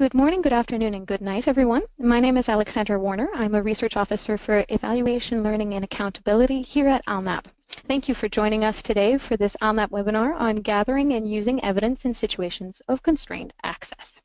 Good morning, good afternoon, and good night, everyone. My name is Alexandra Warner. I'm a Research Officer for Evaluation, Learning, and Accountability here at ALNAP. Thank you for joining us today for this ALNAP webinar on gathering and using evidence in situations of constrained access.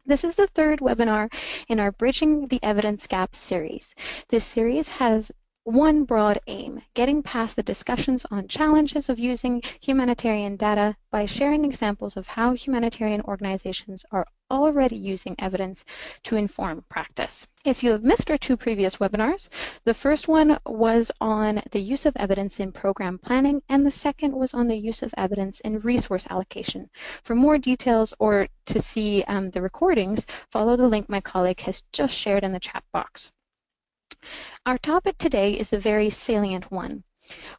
This is the third webinar in our Bridging the Evidence Gap series. This series has one broad aim: getting past the discussions on challenges of using humanitarian data by sharing examples of how humanitarian organizations are already using evidence to inform practice. If you have missed our two previous webinars, the first one was on the use of evidence in program planning, and the second was on the use of evidence in resource allocation. For more details or to see the recordings, follow the link my colleague has just shared in the chat box. Our topic today is a very salient one.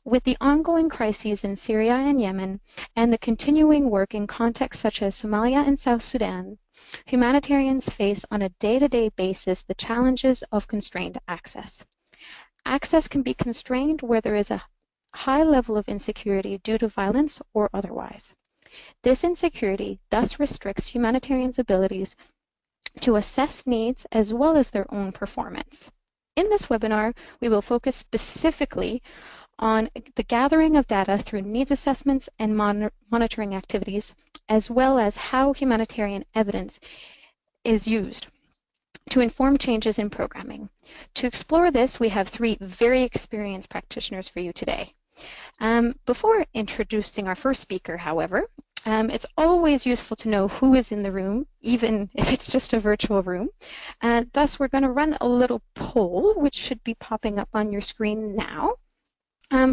With the ongoing crises in Syria and Yemen, and the continuing work in contexts such as Somalia and South Sudan, humanitarians face on a day-to-day basis the challenges of constrained access. Access can be constrained where there is a high level of insecurity due to violence or otherwise. This insecurity thus restricts humanitarians' abilities to assess needs as well as their own performance. In this webinar, we will focus specifically on the gathering of data through needs assessments and monitoring activities, as well as how humanitarian evidence is used to inform changes in programming. To explore this, we have three very experienced practitioners for you today. Before introducing our first speaker, however, it's always useful to know who is in the room, even if it's just a virtual room. Thus, we're going to run a little poll, which should be popping up on your screen now.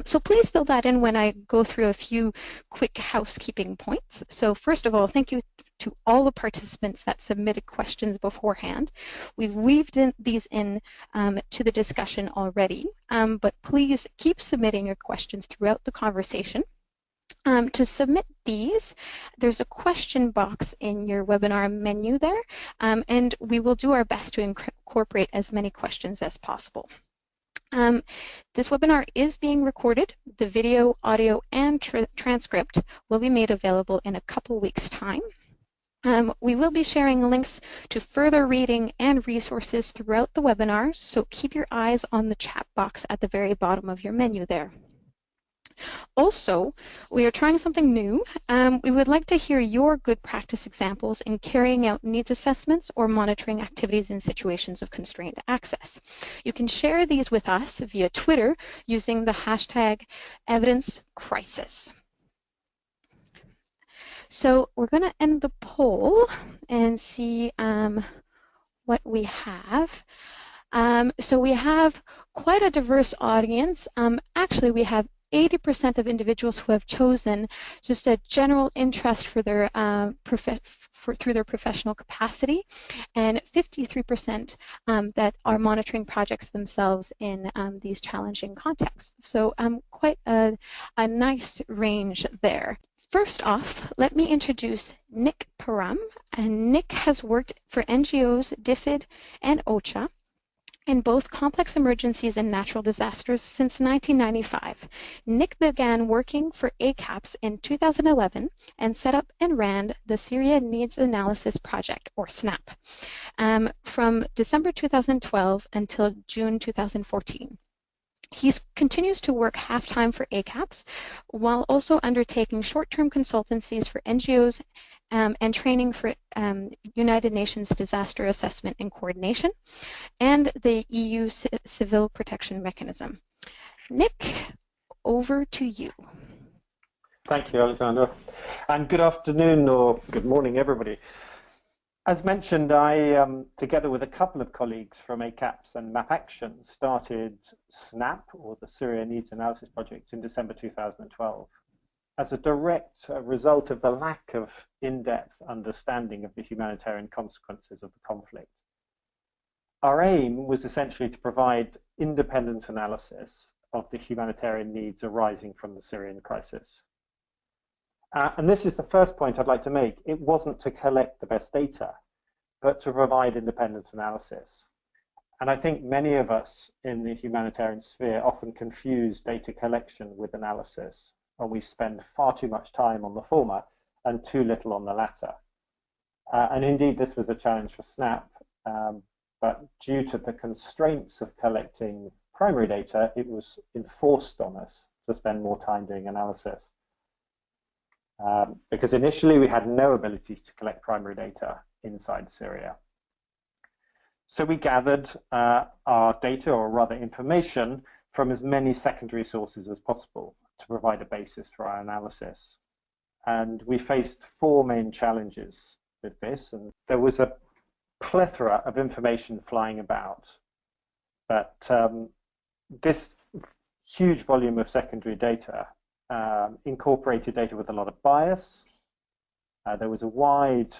So please fill that in when I go through a few quick housekeeping points. So first of all, thank you to all the participants that submitted questions beforehand. We've weaved these in to the discussion already, but please keep submitting your questions throughout the conversation. To submit these, there's a question box in your webinar menu there, and we will do our best to incorporate as many questions as possible. This webinar is being recorded. The video, audio, and transcript will be made available in a couple weeks' time. We will be sharing links to further reading and resources throughout the webinar, so keep your eyes on the chat box at the very bottom of your menu there. Also, we are trying something new. We would like to hear your good practice examples in carrying out needs assessments or monitoring activities in situations of constrained access. You can share these with us via Twitter using the hashtag #EvidenceCrisis. So we're going to end the poll and see what we have. So we have quite a diverse audience. Actually, we have 80% of individuals who have chosen just a general interest for their through their professional capacity, and 53% that are monitoring projects themselves in these challenging contexts. So quite a nice range there. First off, let me introduce Nick Param. And Nick has worked for NGOs, DFID, and OCHA in both complex emergencies and natural disasters since 1995. Nick began working for ACAPS in 2011 and set up and ran the Syria Needs Analysis Project, or SNAP, from December 2012 until June 2014. He continues to work half-time for ACAPS while also undertaking short-term consultancies for NGOs and training for United Nations Disaster Assessment and Coordination and the EU Civil Protection Mechanism. Nick, over to you. Thank you, Alexandra. And good afternoon or good morning, everybody. As mentioned, I, together with a couple of colleagues from ACAPS and MAP Action, started SNAP, or the Syria Needs Analysis Project, in December 2012. As a direct result of the lack of in-depth understanding of the humanitarian consequences of the conflict. Our aim was essentially to provide independent analysis of the humanitarian needs arising from the Syrian crisis. And this is the first point I'd like to make. It wasn't to collect the best data, but to provide independent analysis. And I think many of us in the humanitarian sphere often confuse data collection with analysis, and we spend far too much time on the former and too little on the latter. And indeed, this was a challenge for SNAP, but due to the constraints of collecting primary data, it was enforced on us to spend more time doing analysis. Because initially we had no ability to collect primary data inside Syria. So we gathered our data, or rather information, from as many secondary sources as possible to provide a basis for our analysis. And we faced four main challenges with this, and there was a plethora of information flying about. But this huge volume of secondary data incorporated data with a lot of bias. There was a wide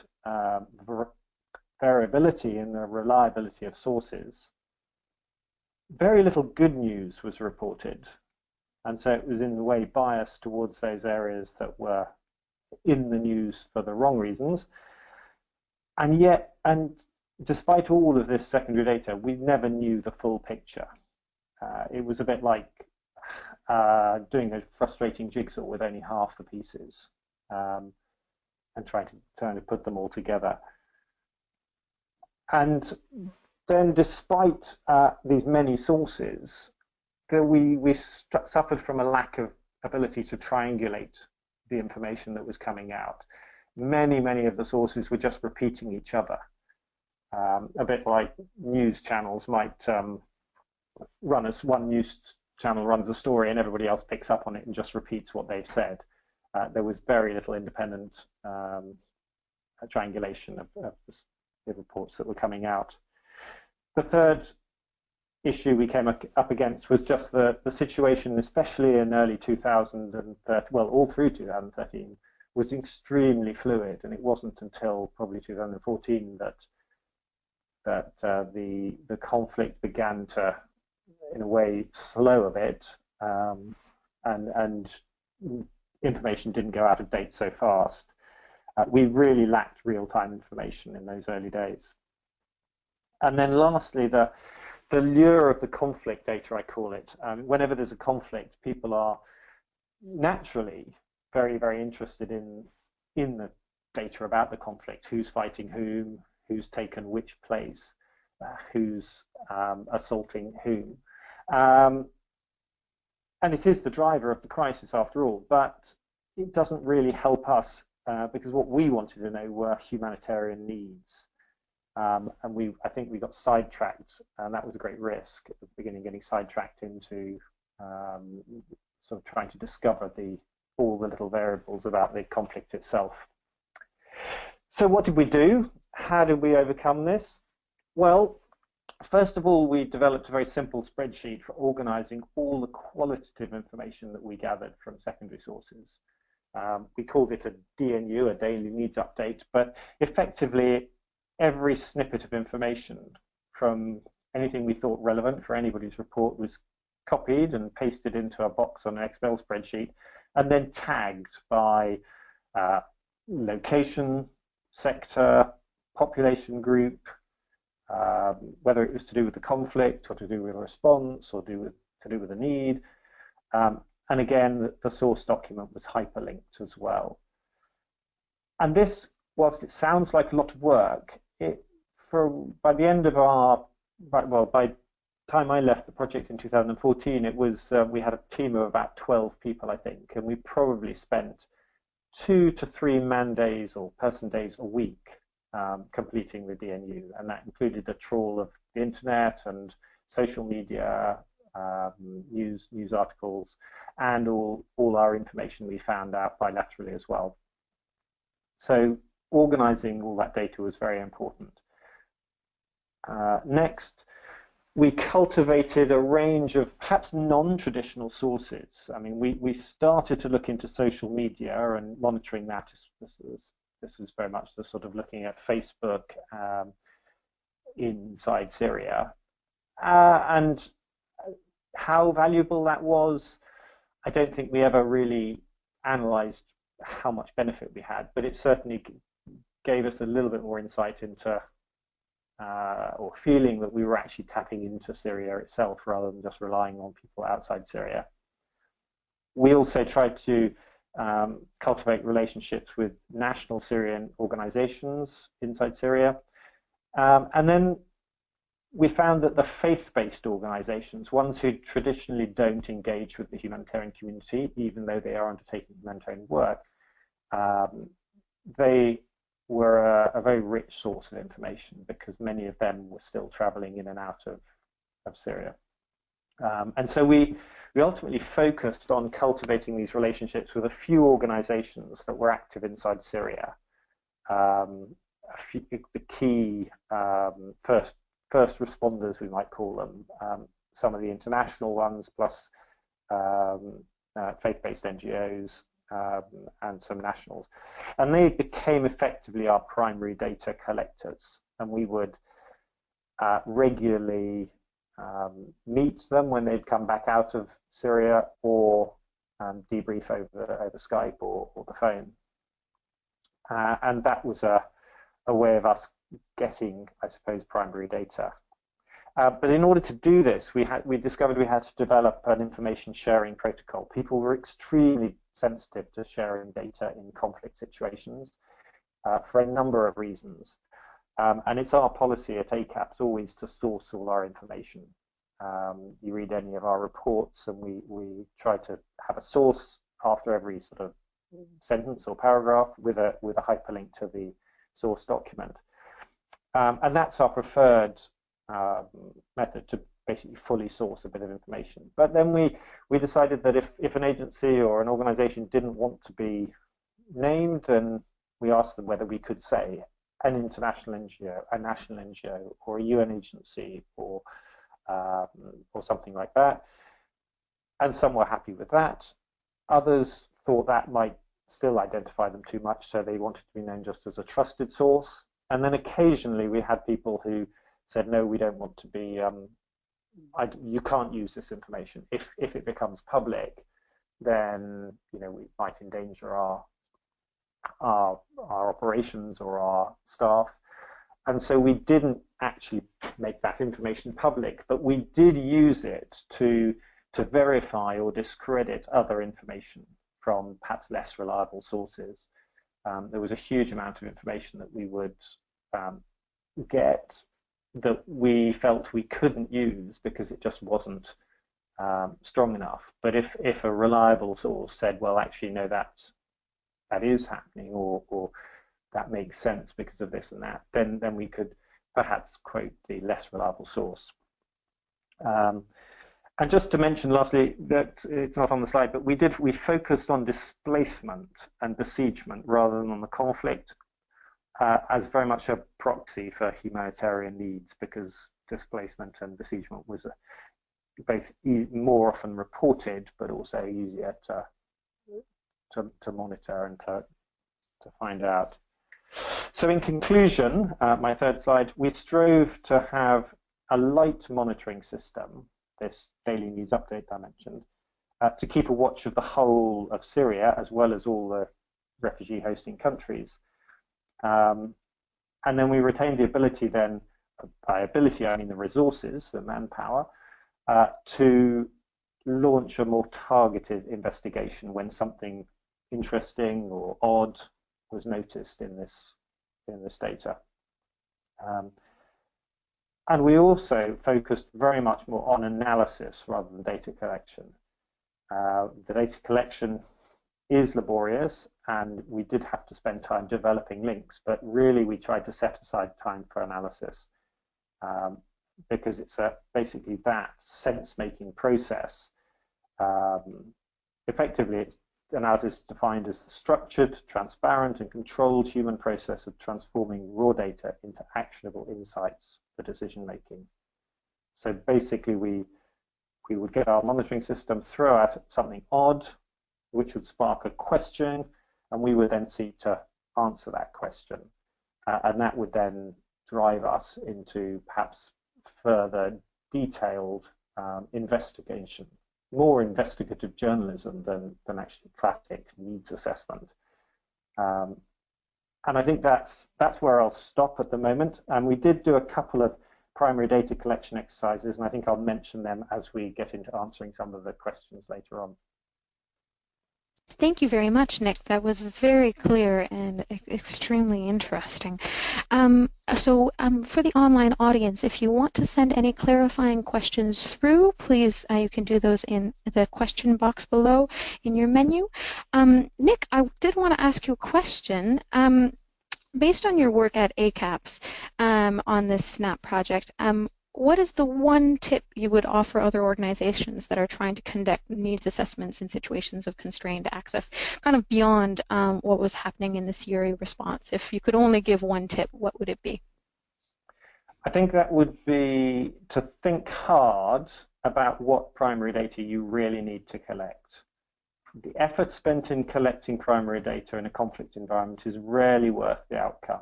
variability in the reliability of sources. Very little good news was reported, and so it was in a way biased towards those areas that were in the news for the wrong reasons. And yet, and despite all of this secondary data, we never knew the full picture. It was a bit like doing a frustrating jigsaw with only half the pieces, and trying to put them all together. And then, despite these many sources, we suffered from a lack of ability to triangulate the information that was coming out. Many of the sources were just repeating each other, a bit like news channels might run as one news channel runs a story and everybody else picks up on it and just repeats what they've said. There was very little independent triangulation of the reports that were coming out. The third issue we came up against was just the situation, especially in early 2013, well, all through 2013, was extremely fluid, and it wasn't until probably 2014 that the conflict began to, in a way, slow a bit, and information didn't go out of date so fast. We really lacked real-time information in those early days. And then lastly, the lure of the conflict data, I call it. Whenever there's a conflict, people are naturally very interested in the data about the conflict, who's fighting whom, who's taken which place, who's assaulting whom. And it is the driver of the crisis after all, but it doesn't really help us because what we wanted to know were humanitarian needs. And I think we got sidetracked, and that was a great risk at the beginning, getting sidetracked into sort of trying to discover all the little variables about the conflict itself. So what did we do? How did we overcome this? Well, first of all, we developed a very simple spreadsheet for organizing all the qualitative information that we gathered from secondary sources. We called it a DNU, a daily needs update, but effectively every snippet of information from anything we thought relevant for anybody's report was copied and pasted into a box on an Excel spreadsheet, and then tagged by location, sector, population group, whether it was to do with the conflict or to do with a response or to do with a need. And again, the source document was hyperlinked as well. And this, whilst it sounds like a lot of work, by the end of by the time I left the project in 2014, it was we had a team of about 12 people, I think, and we probably spent 2 to 3 man days or person days a week completing the DNU, and that included a trawl of the internet and social media, news articles, and all our information we found out bilaterally as well. So organizing all that data was very important. Next, we cultivated a range of perhaps non-traditional sources. I mean, we started to look into social media and monitoring that. This was very much the sort of looking at Facebook inside Syria. And how valuable that was, I don't think we ever really analyzed how much benefit we had, but it certainly gave us a little bit more insight into or feeling that we were actually tapping into Syria itself rather than just relying on people outside Syria. We also tried to cultivate relationships with national Syrian organizations inside Syria. And then we found that the faith-based organizations, ones who traditionally don't engage with the humanitarian community, even though they are undertaking humanitarian work, they were a very rich source of information because many of them were still traveling in and out of Syria. And so we ultimately focused on cultivating these relationships with a few organizations that were active inside Syria. The key first responders, we might call them, some of the international ones, plus faith-based NGOs, and some nationals. And they became effectively our primary data collectors. And we would regularly meet them when they'd come back out of Syria, or debrief over Skype or the phone. And that was a way of us getting, I suppose, primary data. But in order to do this, we discovered we had to develop an information sharing protocol. People were extremely sensitive to sharing data in conflict situations for a number of reasons. And it's our policy at ACAPS always to source all our information. You read any of our reports, and we try to have a source after every sort of sentence or paragraph with a hyperlink to the source document. And that's our preferred method to basically fully source a bit of information. But then we decided that if an agency or an organization didn't want to be named, then we asked them whether we could say an international NGO, a national NGO, or a UN agency, or something like that. And some were happy with that. Others thought that might still identify them too much, so they wanted to be known just as a trusted source. And then occasionally we had people who said, no, we don't want to be, you can't use this information. If it becomes public, then we might endanger our operations or our staff. And so we didn't actually make that information public, but we did use it to verify or discredit other information from perhaps less reliable sources. There was a huge amount of information that we would get that we felt we couldn't use because it just wasn't strong enough. But if a reliable source said, well, actually, no, that is happening, or that makes sense because of this and that, then we could perhaps quote the less reliable source. And just to mention lastly, that it's not on the slide, but we focused on displacement and besiegement rather than on the conflict, as very much a proxy for humanitarian needs, because displacement and besiegement was both more often reported, but also easier to monitor and to find out. So in conclusion, my third slide, we strove to have a light monitoring system, this daily needs update I mentioned, to keep a watch of the whole of Syria as well as all the refugee hosting countries. And then we retained the ability then, by ability I mean the resources, the manpower, to launch a more targeted investigation when something interesting or odd was noticed in this data. And we also focused very much more on analysis rather than data collection. The data collection is laborious, and we did have to spend time developing links, but really we tried to set aside time for analysis, because it's basically that sense-making process. Effectively, it's analysis defined as the structured, transparent, and controlled human process of transforming raw data into actionable insights for decision making. So basically, we would get our monitoring system, throw out something odd, which would spark a question, and we would then seek to answer that question. And that would then drive us into perhaps further detailed investigation, more investigative journalism than actually classic needs assessment. And I think that's where I'll stop at the moment. And we did do a couple of primary data collection exercises, and I think I'll mention them as we get into answering some of the questions later on. Thank you very much, Nick. That was very clear and extremely interesting. For the online audience, if you want to send any clarifying questions through, please, you can do those in the question box below in your menu. Nick, I did want to ask you a question. Based on your work at ACAPS on this SNAP project, what is the one tip you would offer other organizations that are trying to conduct needs assessments in situations of constrained access, kind of beyond what was happening in the CRE response? If you could only give one tip, what would it be? I think that would be to think hard about what primary data you really need to collect. The effort spent in collecting primary data in a conflict environment is rarely worth the outcome.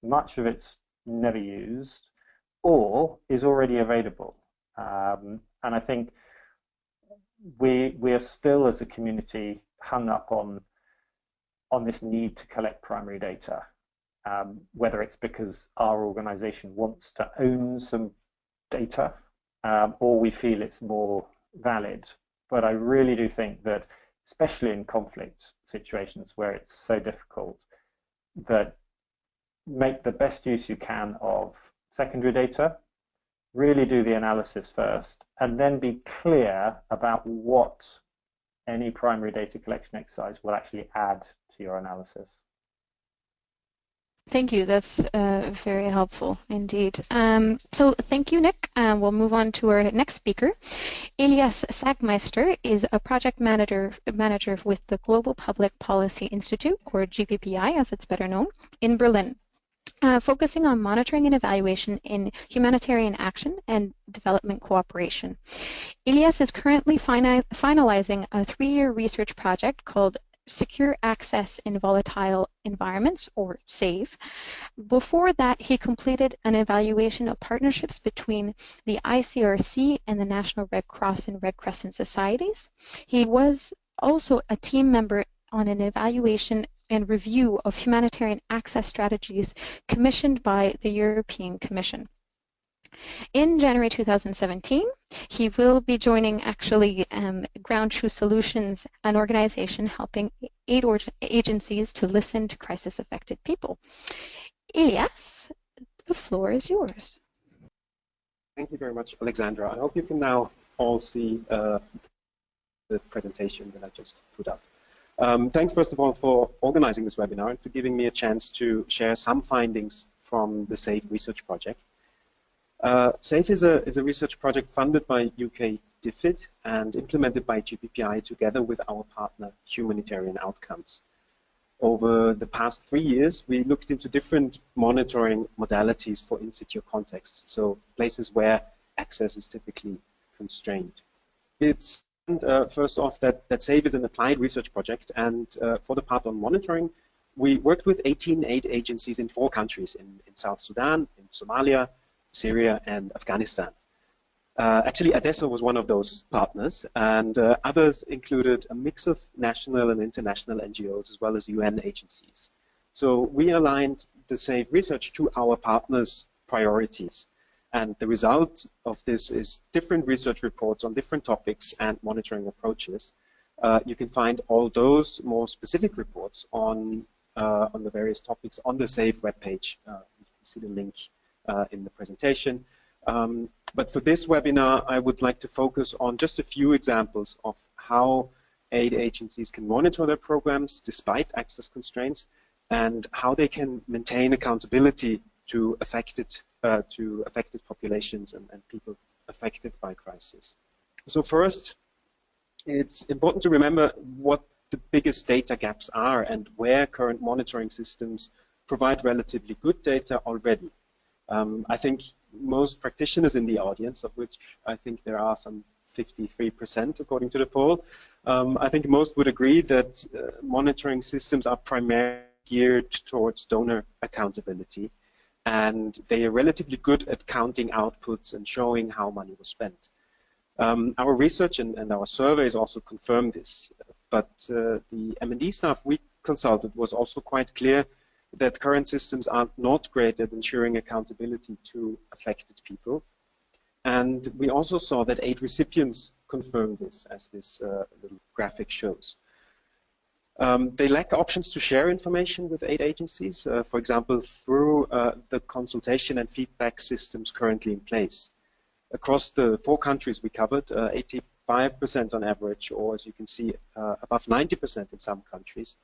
Much of it's never used or is already available. And I think we are still, as a community, hung up on this need to collect primary data, whether it's because our organization wants to own some data or we feel it's more valid. But I really do think that, especially in conflict situations where it's so difficult, that make the best use you can of secondary data, really do the analysis first, and then be clear about what any primary data collection exercise will actually add to your analysis. Thank you. That's very helpful indeed. So thank you, Nick. We'll move on to our next speaker. Elias Sagmeister is a project manager with the Global Public Policy Institute, or GPPi as it's better known, in Berlin, focusing on monitoring and evaluation in humanitarian action and development cooperation. Elias is currently finalizing a 3-year research project called Secure Access in Volatile Environments, or SAVE. Before that, he completed an evaluation of partnerships between the ICRC and the National Red Cross and Red Crescent Societies. He was also a team member on an evaluation and review of humanitarian access strategies commissioned by the European Commission. In January 2017, he will be joining actually Ground Truth Solutions, an organization helping aid agencies to listen to crisis-affected people. Elias, the floor is yours. Thank you very much, Alexandra. I hope you can now all see the presentation that I just put up. Thanks, first of all, for organizing this webinar and for giving me a chance to share some findings from the SAFE research project. SAFE is a research project funded by UK DFID and implemented by GPPi together with our partner Humanitarian Outcomes. Over the past 3 years, we looked into different monitoring modalities for insecure contexts, so places where access is typically constrained. It's first off that SAFE is an applied research project, and for the part on monitoring, we worked with 18 aid agencies in 4 countries, in South Sudan, in Somalia, Syria, and Afghanistan. Actually, ADESO was one of those partners, and others included a mix of national and international NGOs as well as UN agencies. So we aligned the SAFE research to our partners' priorities. And the result of this is different research reports on different topics and monitoring approaches. You can find all those more specific reports on the various topics on the SAFE webpage. You can see the link in the presentation. But for this webinar, I would like to focus on just a few examples of how aid agencies can monitor their programs despite access constraints and how they can maintain accountability to affected populations and people affected by crisis. So first, it's important to remember what the biggest data gaps are and where current monitoring systems provide relatively good data already. I think most practitioners in the audience, of which I think there are some 53% according to the poll, I think most would agree that monitoring systems are primarily geared towards donor accountability, and they are relatively good at counting outputs and showing how money was spent. Our research and our surveys also confirm this, but the M&E staff we consulted was also quite clear that current systems are not great at ensuring accountability to affected people. And we also saw that aid recipients confirm this, as this little graphic shows. They lack options to share information with aid agencies, for example, through the consultation and feedback systems currently in place. Across the 4 countries we covered, 85% on average, or as you can see, above 90% in some countries,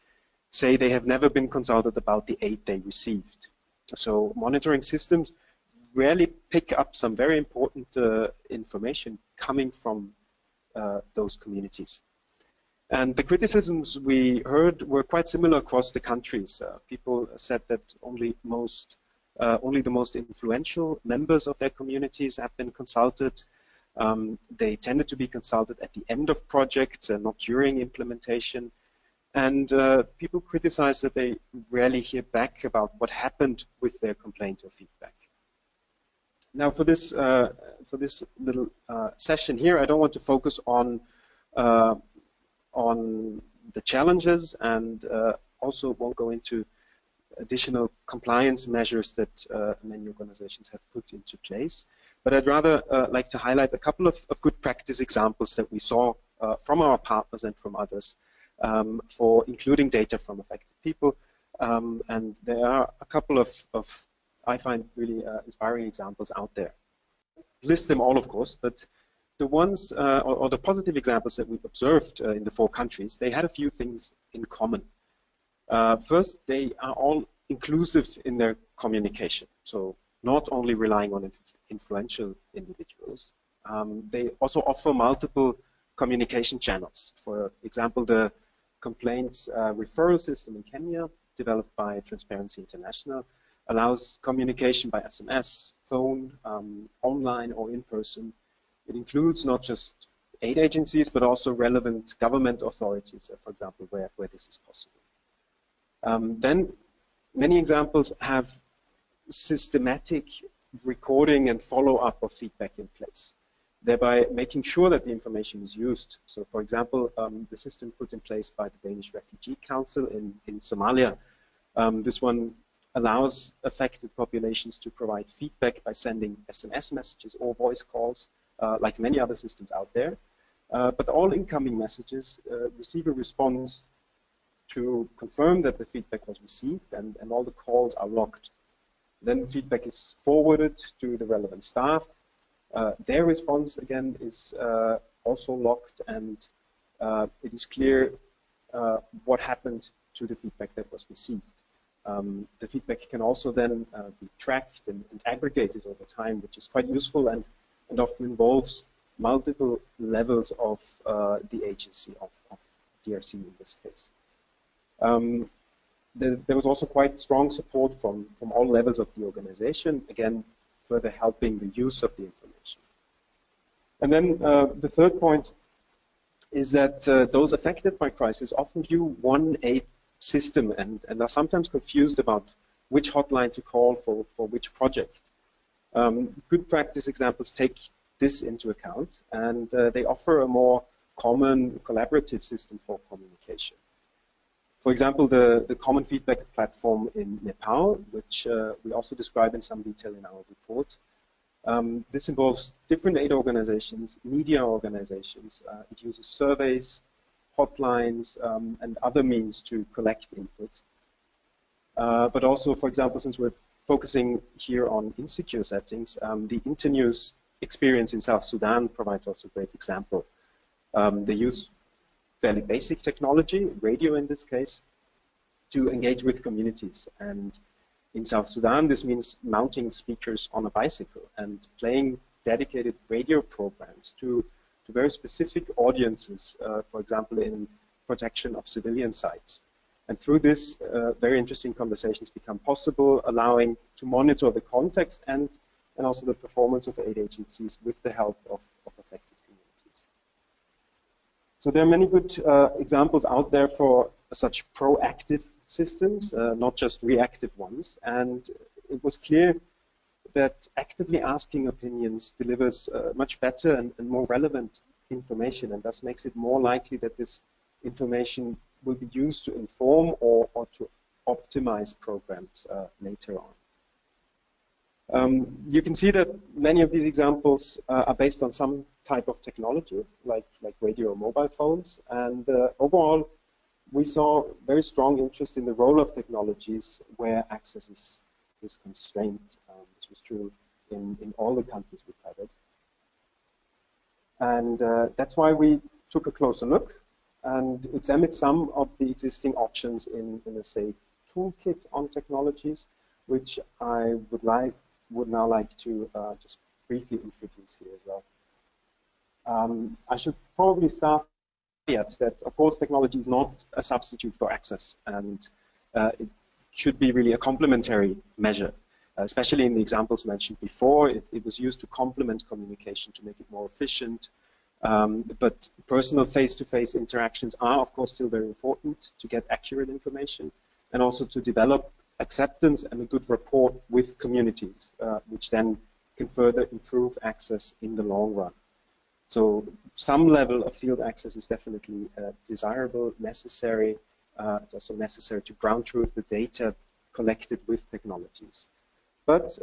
say they have never been consulted about the aid they received. So monitoring systems rarely pick up some very important information coming from those communities. And the criticisms we heard were quite similar across the countries. People said that only the most influential members of their communities have been consulted. They tended to be consulted at the end of projects and not during implementation. And people criticize that they rarely hear back about what happened with their complaint or feedback. Now, for this little session here, I don't want to focus on the challenges, and also won't go into additional compliance measures that many organizations have put into place. But I'd rather like to highlight a couple of good practice examples that we saw from our partners and from others for including data from affected people. And there are a couple of I find really inspiring examples out there. List them all, of course, but the ones or the positive examples that we've observed in the 4 countries, they had a few things in common. First, they are all inclusive in their communication. So not only relying on influential individuals, they also offer multiple communication channels. For example, the complaints referral system in Kenya, developed by Transparency International, allows communication by SMS, phone, online, or in person. It includes not just aid agencies, but also relevant government authorities, for example, where this is possible. Then many examples have systematic recording and follow-up of feedback in place, thereby making sure that the information is used. So, for example, the system put in place by the Danish Refugee Council in Somalia. This one allows affected populations to provide feedback by sending SMS messages or voice calls, like many other systems out there. But all incoming messages receive a response to confirm that the feedback was received, and all the calls are logged. Then feedback is forwarded to the relevant staff. Their response, again, is also logged, and it is clear what happened to the feedback that was received. The feedback can also then be tracked and aggregated over time, which is quite useful and often involves multiple levels of the agency, of DRC in this case. There was also quite strong support from all levels of the organization, again, further helping the use of the information. And then the third point is that those affected by crisis often view one aid system and are sometimes confused about which hotline to call for which project. Good practice examples take this into account, and they offer a more common collaborative system for communication. For example, the common feedback platform in Nepal, which we also describe in some detail in our report. This involves different aid organizations, media organizations. It uses surveys, hotlines, and other means to collect input. But also, for example, since we're focusing here on insecure settings, the Internews experience in South Sudan provides also a great example. They use fairly basic technology, radio in this case, to engage with communities. And in South Sudan, this means mounting speakers on a bicycle and playing dedicated radio programs to very specific audiences, for example, in protection of civilian sites. And through this, very interesting conversations become possible, allowing to monitor the context and also the performance of aid agencies with the help of affected communities. So there are many good examples out there for such proactive systems, not just reactive ones. And it was clear that actively asking opinions delivers much better and more relevant information, and thus makes it more likely that this information will be used to inform or to optimize programs later on. You can see that many of these examples are based on some type of technology, like radio or mobile phones, and overall, we saw very strong interest in the role of technologies where access is constrained. This was true in all the countries we covered. And that's why we took a closer look and examined some of the existing options in a SAFE toolkit on technologies, which I would now like to just briefly introduce here as well. I should probably start that, of course, technology is not a substitute for access, and it should be really a complementary measure, especially in the examples mentioned before. It was used to complement communication to make it more efficient. But personal face-to-face interactions are, of course, still very important to get accurate information and also to develop acceptance and a good rapport with communities, which then can further improve access in the long run. So some level of field access is definitely desirable, necessary. It's also necessary to ground truth the data collected with technologies. But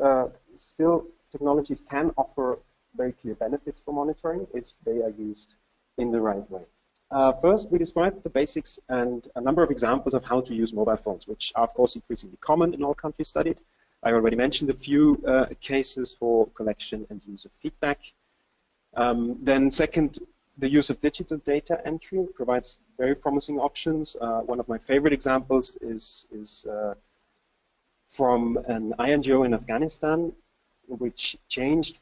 still, technologies can offer very clear benefits for monitoring if they are used in the right way. First, we described the basics and a number of examples of how to use mobile phones, which are, of course, increasingly common in all countries studied. I already mentioned a few cases for collection and use of feedback. Then second, the use of digital data entry provides very promising options. One of my favorite examples is from an INGO in Afghanistan, which changed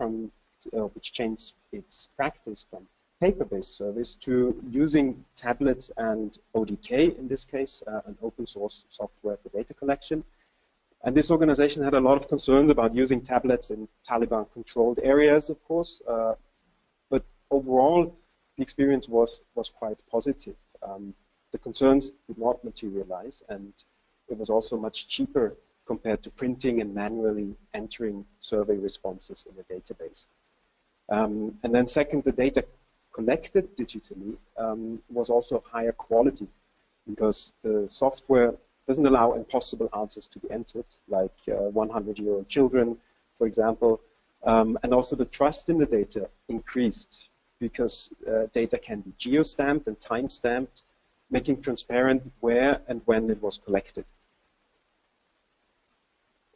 its practice from paper-based service to using tablets and ODK, in this case, an open source software for data collection. And this organization had a lot of concerns about using tablets in Taliban-controlled areas, of course, but overall, the experience was quite positive. The concerns did not materialize, and it was also much cheaper compared to printing and manually entering survey responses in a database. And then second, the data collected digitally was also of higher quality because the software doesn't allow impossible answers to be entered, like 100-year-old children, for example. And also the trust in the data increased because data can be geo-stamped and time-stamped, making transparent where and when it was collected.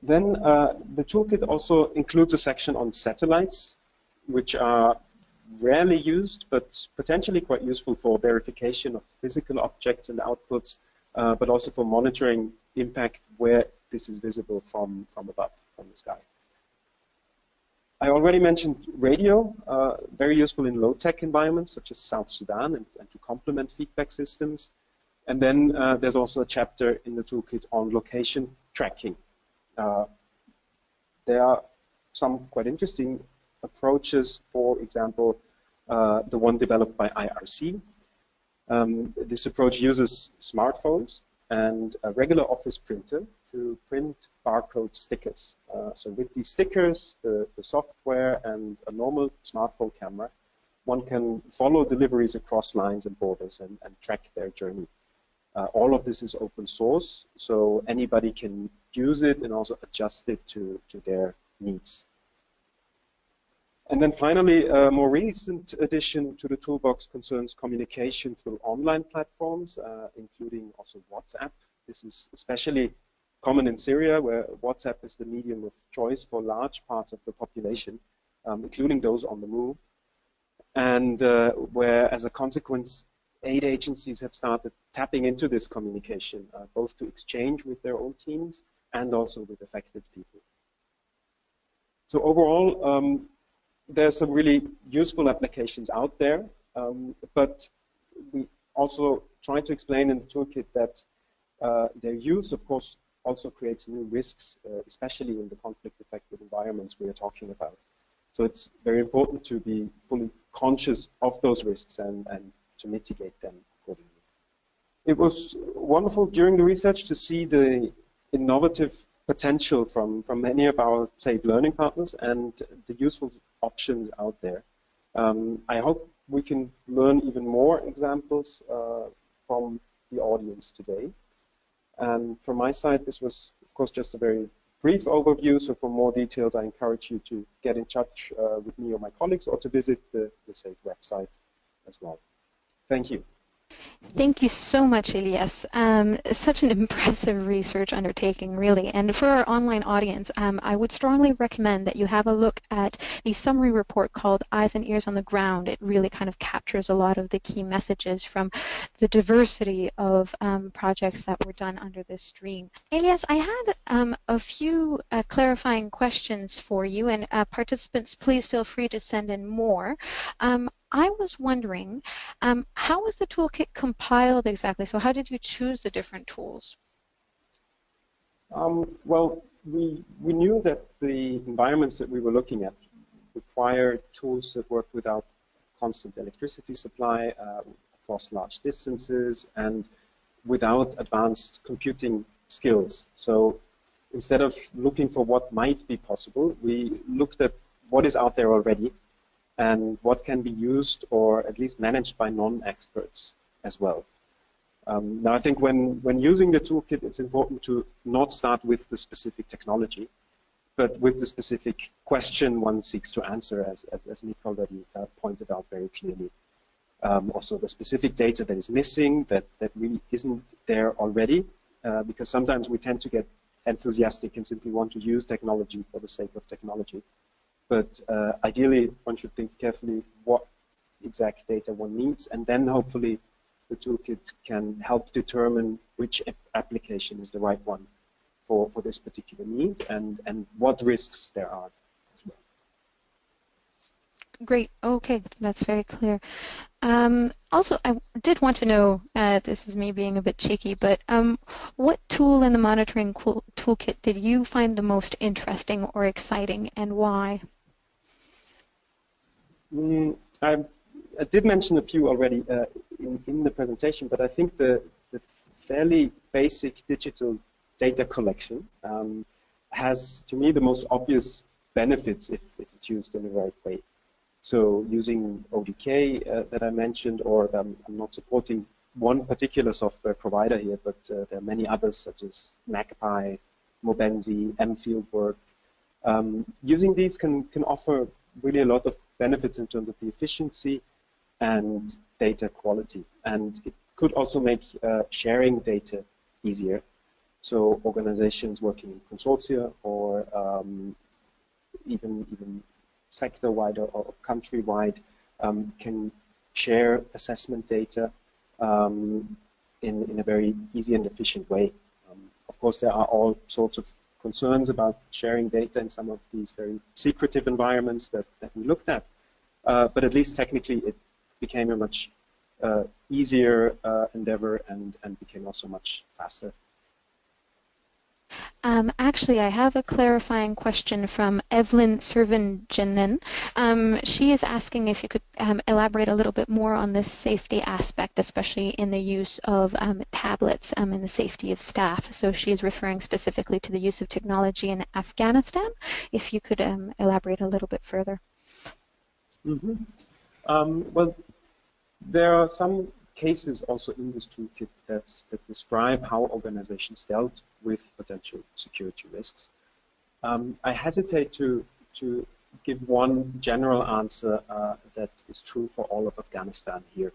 Then the toolkit also includes a section on satellites, which are rarely used, but potentially quite useful for verification of physical objects and outputs, but also for monitoring impact where this is visible from above, from the sky. I already mentioned radio, very useful in low-tech environments such as South Sudan and to complement feedback systems. And then there's also a chapter in the toolkit on location tracking. There are some quite interesting approaches, for example, the one developed by IRC. This approach uses smartphones and a regular office printer to print barcode stickers. So with these stickers, the software and a normal smartphone camera, one can follow deliveries across lines and borders and track their journey. All of this is open source, so anybody can use it and also adjust it to their needs. And then finally, a more recent addition to the toolbox concerns communication through online platforms, including also WhatsApp. This is especially common in Syria, where WhatsApp is the medium of choice for large parts of the population, including those on the move, and where, as a consequence, aid agencies have started tapping into this communication, both to exchange with their own teams and also with affected people. So overall, there's some really useful applications out there, but we also try to explain in the toolkit that their use, of course, also creates new risks, especially in the conflict-affected environments we are talking about. So it's very important to be fully conscious of those risks and to mitigate them accordingly. It was wonderful during the research to see the innovative potential from many of our safe learning partners and the useful options out there. I hope we can learn even more examples from the audience today. And from my side, this was, of course, just a very brief overview. So for more details, I encourage you to get in touch with me or my colleagues or to visit the SAFE website as well. Thank you. Thank you so much, Elias. Such an impressive research undertaking, really. And for our online audience, I would strongly recommend that you have a look at the summary report called Eyes and Ears on the Ground. It really kind of captures a lot of the key messages from the diversity of projects that were done under this stream. Elias, I had a few clarifying questions for you, and participants, please feel free to send in more. I was wondering, how was the toolkit compiled exactly? So how did you choose the different tools? Well, we knew that the environments that we were looking at required tools that work without constant electricity supply across large distances and without advanced computing skills. So instead of looking for what might be possible, we looked at what is out there already and what can be used or at least managed by non-experts as well. Now, I think when using the toolkit, it's important to not start with the specific technology, but with the specific question one seeks to answer, as Nick already pointed out very clearly. Also, the specific data that is missing, that really isn't there already, because sometimes we tend to get enthusiastic and simply want to use technology for the sake of technology. But ideally, one should think carefully what exact data one needs, and then hopefully the toolkit can help determine which application is the right one for this particular need and what risks there are as well. Great. Okay, that's very clear. Also, I did want to know, this is me being a bit cheeky, but what tool in the monitoring toolkit did you find the most interesting or exciting, and why? I did mention a few already in the presentation, but I think the fairly basic digital data collection has, to me, the most obvious benefits if it's used in the right way. So using ODK that I mentioned, or I'm not supporting one particular software provider here, but there are many others such as MacPi, Mobenzi, mFieldwork. Using these can offer really a lot of benefits in terms of the efficiency and data quality. And it could also make sharing data easier. So organizations working in consortia or even sector-wide or country-wide can share assessment data in a very easy and efficient way. Of course, there are all sorts of concerns about sharing data in some of these very secretive environments that we looked at. But at least technically it became a much easier endeavor and became also much faster. Actually, I have a clarifying question from Evelyn Servanjanin. She is asking if you could elaborate a little bit more on this safety aspect, especially in the use of tablets and the safety of staff. So she is referring specifically to the use of technology in Afghanistan. If you could elaborate a little bit further. Mm-hmm. Well, there are some cases also in this toolkit that describe how organizations dealt with potential security risks. I hesitate to give one general answer that is true for all of Afghanistan here.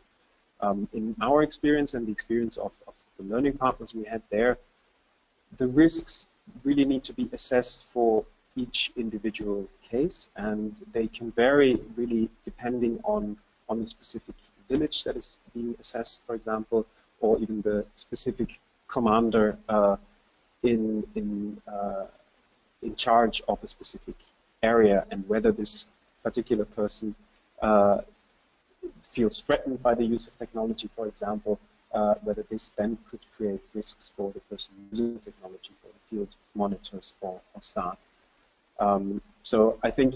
In our experience and the experience of the learning partners we had there, the risks really need to be assessed for each individual case, and they can vary really depending on the specific village that is being assessed, for example, or even the specific commander in charge of a specific area, and whether this particular person feels threatened by the use of technology, for example, whether this then could create risks for the person using the technology, for the field monitors or staff. So I think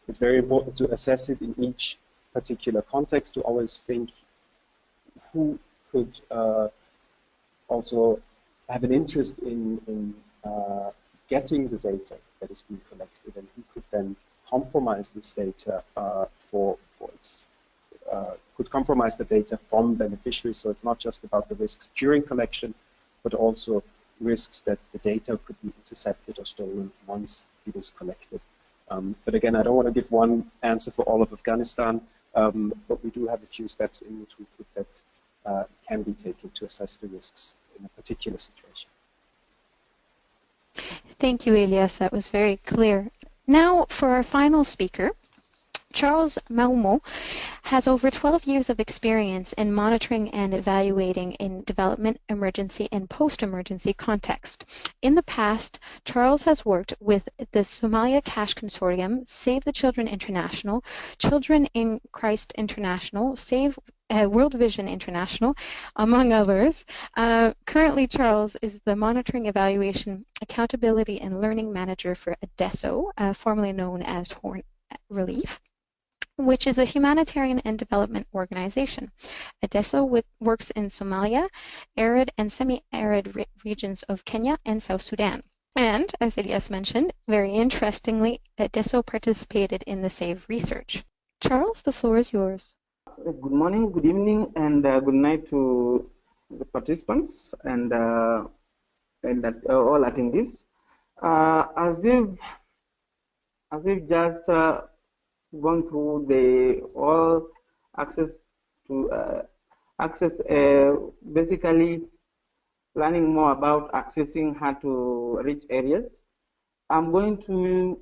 it's very important to assess it in each particular context, to always think who could also have an interest in getting the data that is being collected, and who could then compromise this data could compromise the data from beneficiaries. So it's not just about the risks during collection, but also risks that the data could be intercepted or stolen once it is collected. But again, I don't want to give one answer for all of Afghanistan, but we do have a few steps in the toolkit that can be taken to assess the risks in a particular situation. Thank you, Elias. That was very clear. Now, for our final speaker, Charles Maumo has over 12 years of experience in monitoring and evaluating in development, emergency, and post-emergency context. In the past, Charles has worked with the Somalia Cash Consortium, Save the Children International, Children in Christ International, Save World Vision International, among others. Currently, Charles is the Monitoring, Evaluation, Accountability, and Learning Manager for ADESO, formerly known as Horn Relief, which is a humanitarian and development organization. ADESO works in Somalia, arid and semi-arid regions of Kenya and South Sudan. And, as Elias mentioned, very interestingly, ADESO participated in the SAVE research. Charles, the floor is yours. Good morning, good evening, and good night to the participants and all attendees. As if just gone through the all access to basically learning more about accessing how to reach areas. I'm going to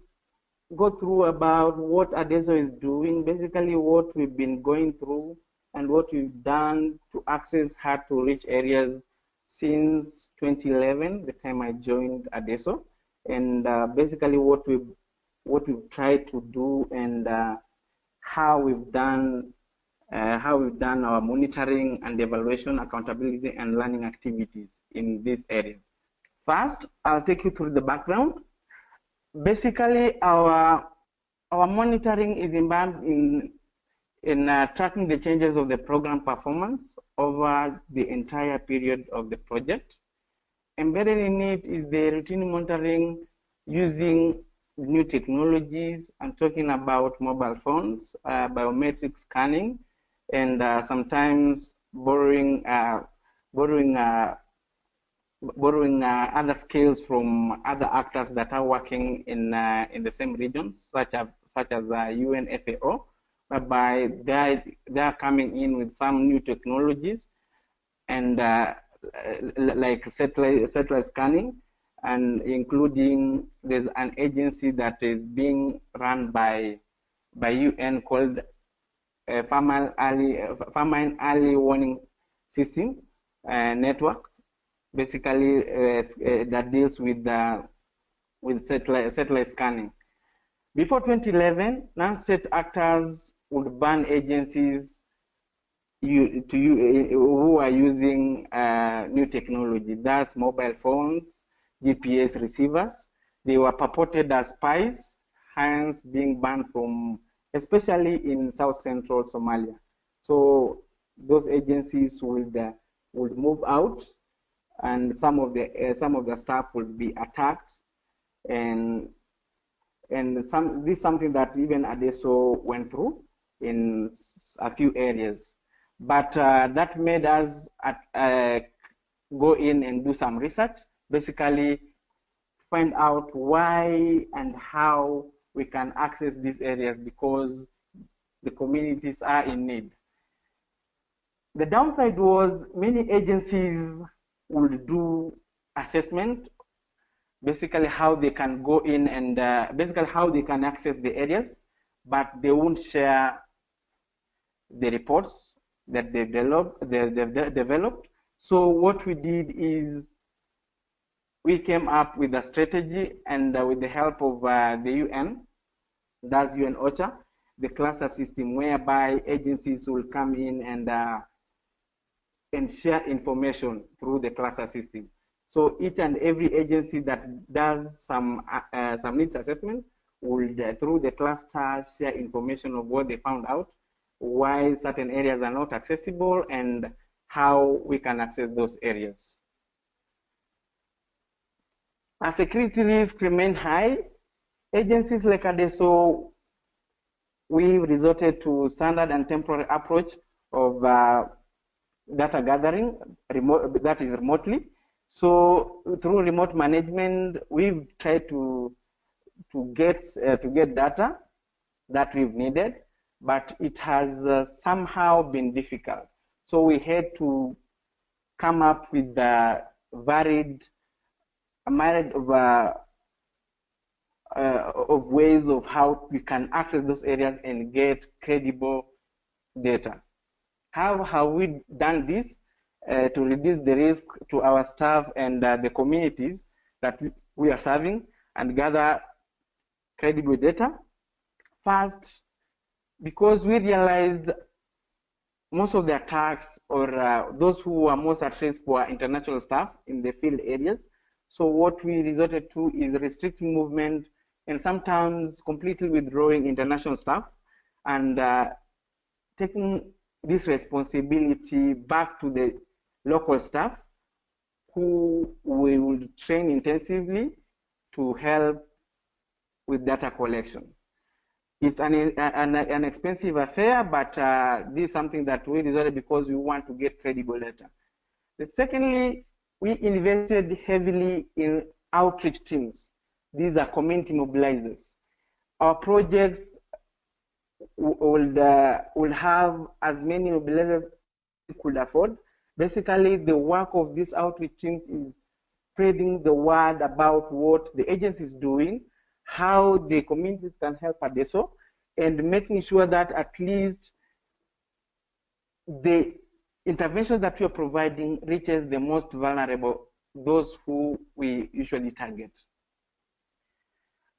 go through about what ADESO is doing, basically what we've been going through and what we've done to access how to reach areas since 2011, the time I joined ADESO, and basically what we've tried to do and how we've done our monitoring and evaluation, accountability, and learning activities in this area. First, I'll take you through the background. Basically, our monitoring is embedded in tracking the changes of the program performance over the entire period of the project. Embedded in it is the routine monitoring using new technologies. I'm talking about mobile phones, biometric scanning, and sometimes borrowing other skills from other actors that are working in the same regions, such as UNFAO, whereby they are coming in with some new technologies and like satellite scanning, and including there's an agency that is being run by UN called Famine Early Warning System Network, basically that deals with satellite scanning. Before 2011, non-state actors would ban agencies who are using new technology. That's mobile phones, GPS receivers. They were purported as spies, hence being banned from, especially in South Central Somalia. So those agencies would move out, and some of the staff would be attacked, and this is something that even ADESO went through in a few areas. But that made us go in and do some research, basically find out why and how we can access these areas, because the communities are in need. The downside was many agencies would do assessment, basically how they can go in and basically how they can access the areas, but they won't share the reports that they've developed. So what we did is we came up with a strategy, and with the help of the UN, that's UN OCHA, the cluster system, whereby agencies will come in and share information through the cluster system. So each and every agency that does some needs assessment will, through the cluster, share information of what they found out, why certain areas are not accessible, and how we can access those areas. As security risks remain high, agencies like ADESO, we resorted to standard and temporary approach of data gathering, that is remotely. So through remote management, we've tried to get data that we've needed, but it has somehow been difficult. So we had to come up with a varied of ways of how we can access those areas and get credible data. How have we done this to reduce the risk to our staff and the communities that we are serving and gather credible data? First, because we realized most of the attacks or those who are most at risk were international staff in the field areas. So what we resorted to is restricting movement and sometimes completely withdrawing international staff and taking this responsibility back to the local staff who we will train intensively to help with data collection. It's an expensive affair, but this is something that we resorted because we want to get credible data. Secondly, we invested heavily in outreach teams. These are community mobilizers. Our projects will have as many mobilizers as we could afford. Basically, the work of these outreach teams is spreading the word about what the agency is doing, how the communities can help ADESO, and making sure that at least the intervention that we are providing reaches the most vulnerable, those who we usually target.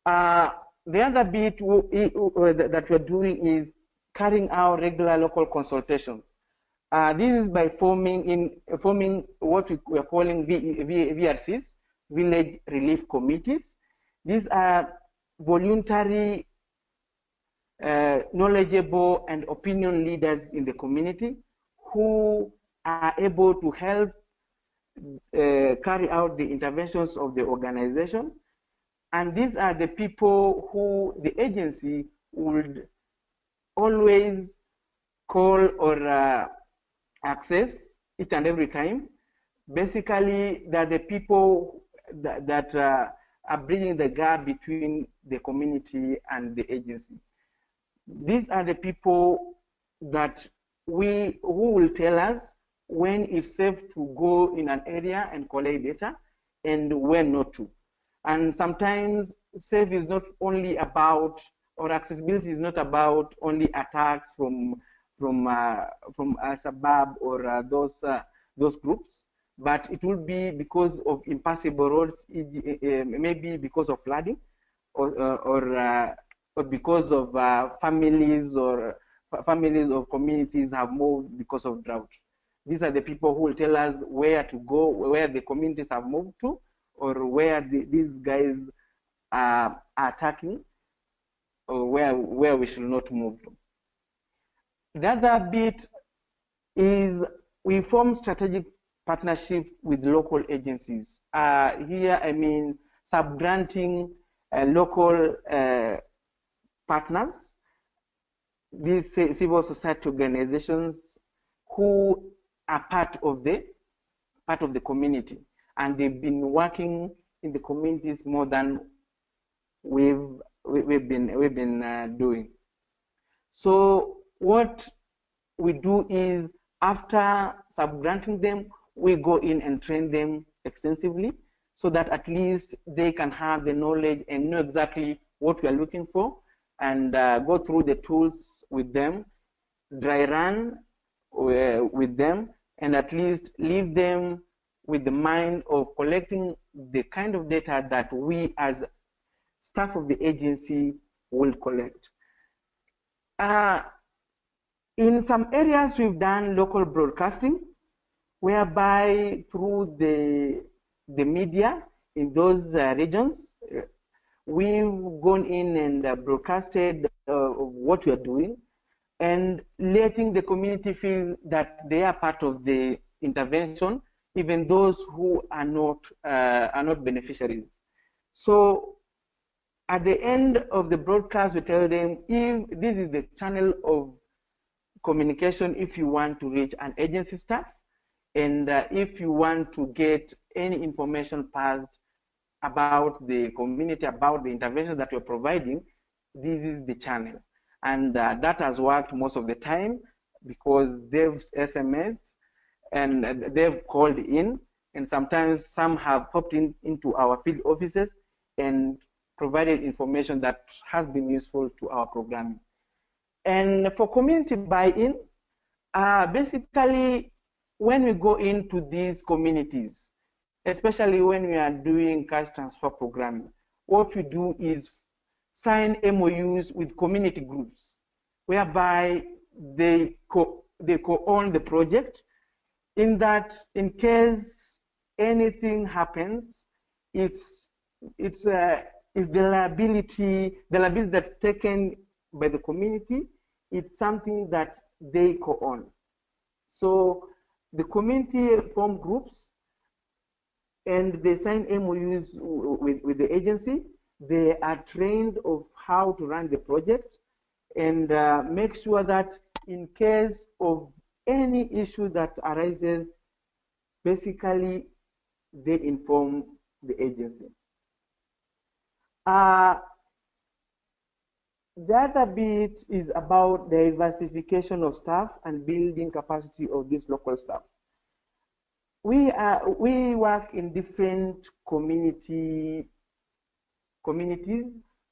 The other bit that we're doing is carrying out regular local consultations. This is by forming what we are calling VRCs, Village Relief Committees. These are voluntary, knowledgeable, and opinion leaders in the community who are able to help carry out the interventions of the organization. And these are the people who the agency would always call or access each and every time. Basically, they're the people that are bridging the gap between the community and the agency. These are the people that who will tell us when it's safe to go in an area and collect data and when not to. And sometimes safe is not only about, or accessibility is not about only attacks from a suburb or those groups, but it will be because of impassable roads, maybe because of flooding, or because of families of communities have moved because of drought. These are the people who will tell us where to go, where the communities have moved to, or where these guys are attacking, or where we should not move to. The other bit is we form strategic partnership with local agencies. Here, I mean, subgranting local partners, these civil society organizations who are part of the community, and they've been working in the communities more than we've been doing. So what we do is, after subgranting them, we go in and train them extensively so that at least they can have the knowledge and know exactly what we are looking for, and go through the tools with them, dry run with them, and at least leave them with the mind of collecting the kind of data that we as staff of the agency will collect. In some areas, we've done local broadcasting, whereby through the media in those regions, we've gone in and broadcasted what we are doing, and letting the community feel that they are part of the intervention, even those who are not beneficiaries. So at the end of the broadcast, we tell them, if this is the channel of communication if you want to reach an agency staff, and if you want to get any information passed about the community, about the intervention that you're providing, this is the channel. And that has worked most of the time. because they've SMSed and they've called in, and sometimes some have popped into our field offices and provided information that has been useful to our programming. And for community buy-in, basically when we go into these communities, especially when we are doing cash transfer programming, what we do is sign MOUs with community groups, whereby they co-own the project, in that in case anything happens, it's the liability that's taken by the community. It's something that they co-own. So the community form groups and they sign MOUs with the agency. They are trained of how to run the project and make sure that in case of any issue that arises, basically they inform the agency. The other bit is about diversification of staff and building capacity of this local staff. We work in different communities,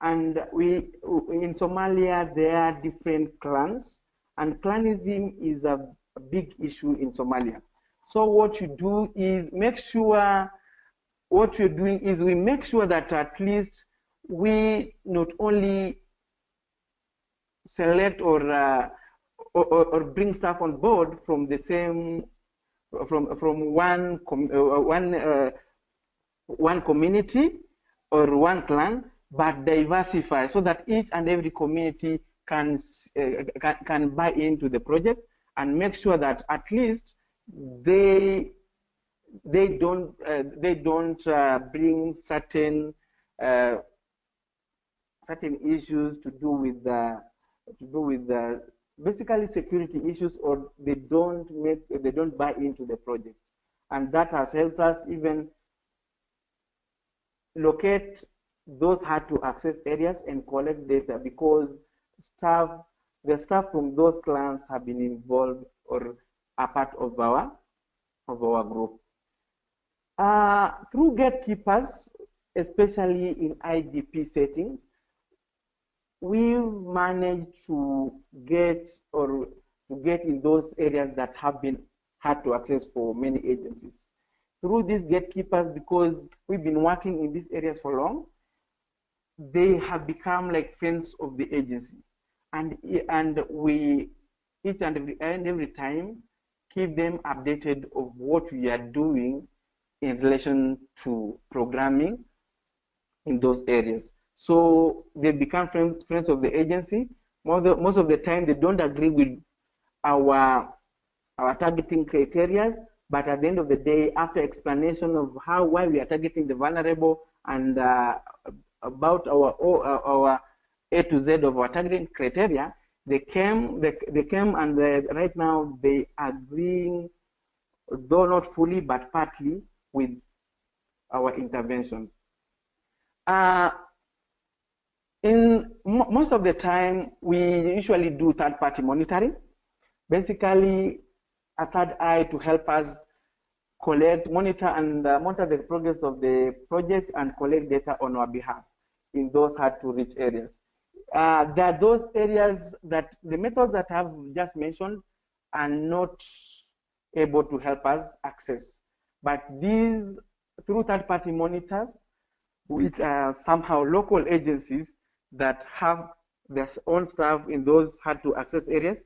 and in Somalia there are different clans, and clanism is a big issue in Somalia. So what you do is make sure, what we're doing is we make sure that at least we not only select or bring staff on board from the same, from one community or one clan, but diversify so that each and every community can buy into the project and make sure that at least they don't bring certain issues to do with basically security issues, or they don't buy into the project. And that has helped us even locate those hard to access areas and collect data, because the staff from those clans have been involved or are part of our group. Through gatekeepers, especially in IDP settings, we've managed to get in those areas that have been hard to access for many agencies. Through these gatekeepers, because we've been working in these areas for long, they have become like friends of the agency, and we each and every time keep them updated of what we are doing in relation to programming in those areas. So they become friends of the agency. Most of the time they don't agree with our targeting criteria, but at the end of the day, after explanation of why we are targeting the vulnerable and about our A to Z of our targeting criteria, they came and right now they are agreeing, though not fully but partly, with our intervention. In most of the time, we usually do third-party monitoring. Basically, a third eye to help us monitor the progress of the project and collect data on our behalf in those hard-to-reach areas. There are those areas that the methods that I've just mentioned are not able to help us access. But these, through third-party monitors, which are somehow local agencies that have their own staff in those hard-to-access areas,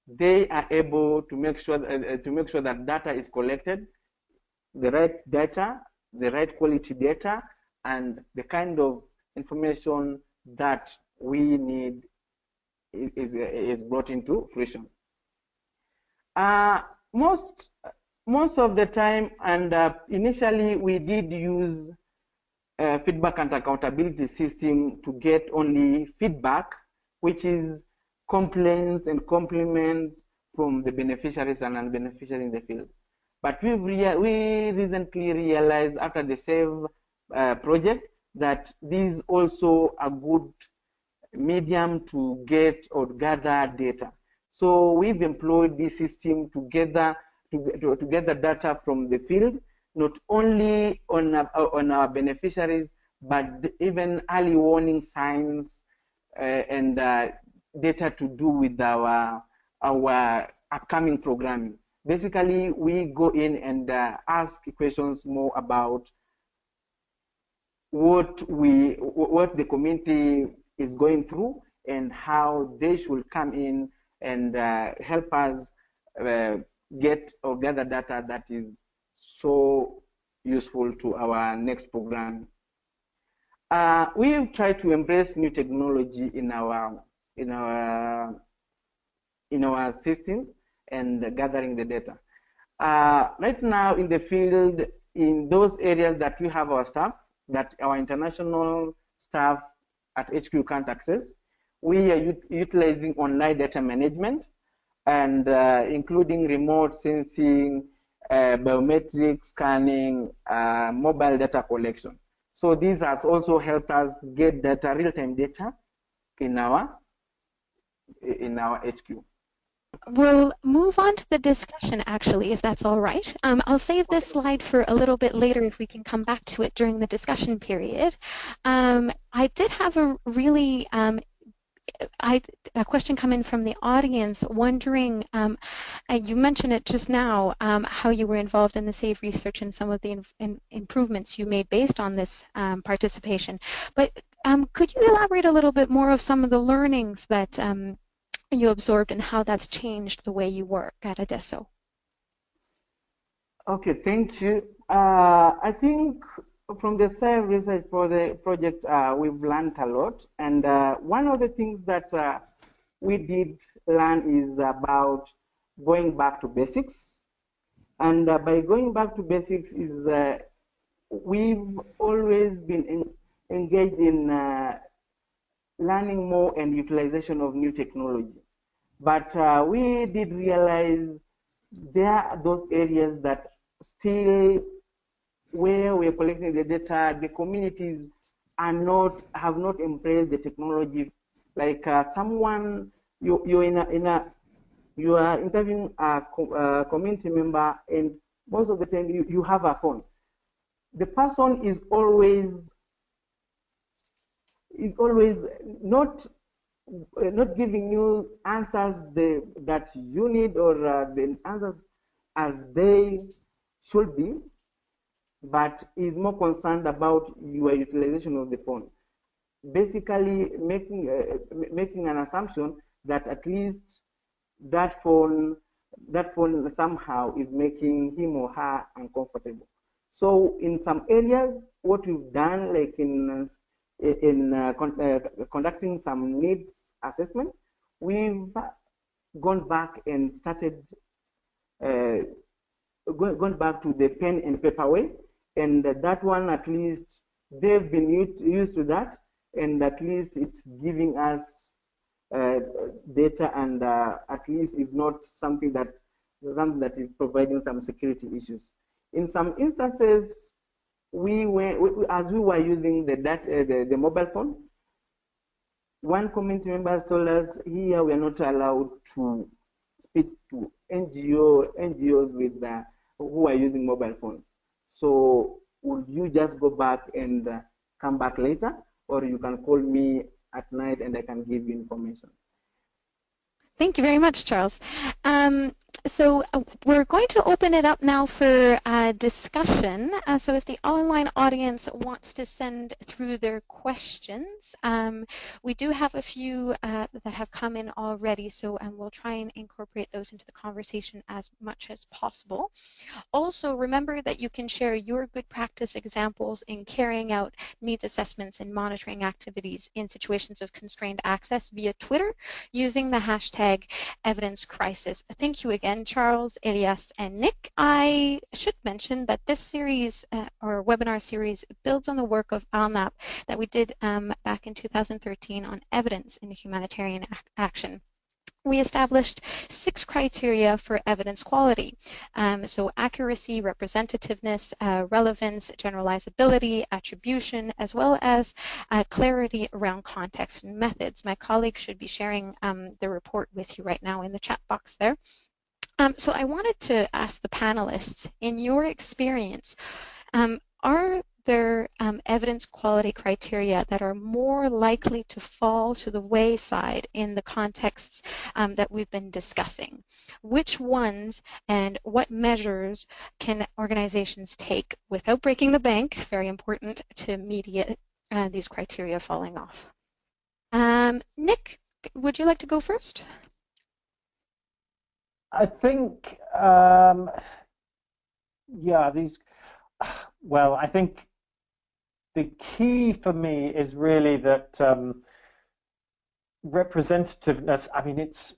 they are able to make sure that data is collected, the right data, the right quality data, and the kind of information that we need is brought into fruition. Most of the time, and initially we did use feedback and accountability system to get only feedback, which is complaints and compliments from the beneficiaries and non-beneficiaries in the field. But we recently realized after the SAVE project that this is also a good medium to get or gather data. So we've employed this system to gather data from the field, not only on our beneficiaries, but even early warning signs and data to do with our upcoming programming. Basically, we go in and ask questions more about what the community is going through and how they should come in and help us get or gather data that is so useful to our next program. We've tried to embrace new technology in our systems and gathering the data. Right now in the field, in those areas that we have our staff, that our international staff at HQ can't access, we are utilizing online data management and including remote sensing, biometric scanning, mobile data collection. So these has also helped us get data, real-time data in our HQ. We'll move on to the discussion, actually, if that's all right. I'll save this slide for a little bit later if we can come back to it during the discussion period. I did have a really a question come in from the audience wondering, you mentioned it just now, how you were involved in the SAVE research and some of the improvements you made based on this participation. But could you elaborate a little bit more of some of the learnings that you absorbed and how that's changed the way you work at ADESO? Okay, thank you. I think from the SAVE research project, we've learned a lot. And one of the things that we did learn is about going back to basics. And by going back to basics is we've always been engaged in learning more and utilization of new technology. But we did realize there are those areas that still, where we're collecting the data, the communities have not embraced the technology. Like someone, you are interviewing a community member, and most of the time you have a phone. The person is always not giving you answers that you need, or the answers as they should be, but is more concerned about your utilization of the phone. Basically making an assumption that at least that phone somehow is making him or her uncomfortable. So in some areas, what we've done, like in conducting some needs assessment, we've gone back and started gone back to the pen and paper way, and that one, at least they've been used to that, and at least it's giving us data, and at least is not something that is providing some security issues. In some instances, as we were using the mobile phone, one community member told us, here we are not allowed to speak to NGOs with who are using mobile phones. So would you just go back and come back later, or you can call me at night and I can give you information. Thank you very much, Charles. So we're going to open it up now for discussion. So if the online audience wants to send through their questions, we do have a few that have come in already, so we'll try and incorporate those into the conversation as much as possible. Also, remember that you can share your good practice examples in carrying out needs assessments and monitoring activities in situations of constrained access via Twitter using the hashtag #EvidenceCrisis. Thank you again, Charles, Elias, and Nick. I should mention that this series, or webinar series, builds on the work of ALNAP that we did back in 2013 on evidence in humanitarian action. we established 6 criteria for evidence quality. So accuracy, representativeness, relevance, generalizability, attribution, as well as clarity around context and methods. My colleague should be sharing the report with you right now in the chat box there. So I wanted to ask the panelists, in your experience, are there evidence quality criteria that are more likely to fall to the wayside in the contexts that we've been discussing? Which ones and what measures can organizations take without breaking the bank, very important, to mediate these criteria falling off? Nick, would you like to go first? I think, yeah, well, I think the key for me is really that representativeness. I mean, it's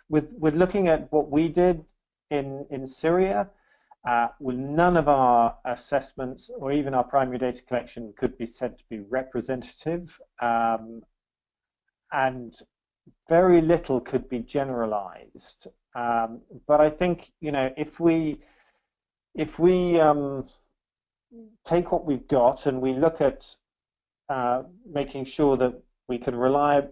with looking at what we did in Syria, well, none of our assessments or even our primary data collection could be said to be representative, and very little could be generalized. But I think, you know, if we take what we've got and we look at making sure that we can rely,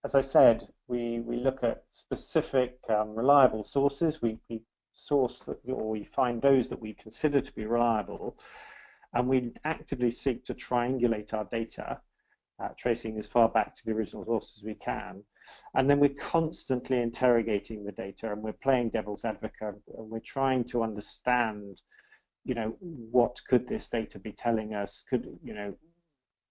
as I said, we look at specific reliable sources. We source or we find those that we consider to be reliable, and we actively seek to triangulate our data, tracing as far back to the original sources as we can. And then we're constantly interrogating the data, and we're playing devil's advocate, and we're trying to understand, you know, what could this data be telling us? Could, you know,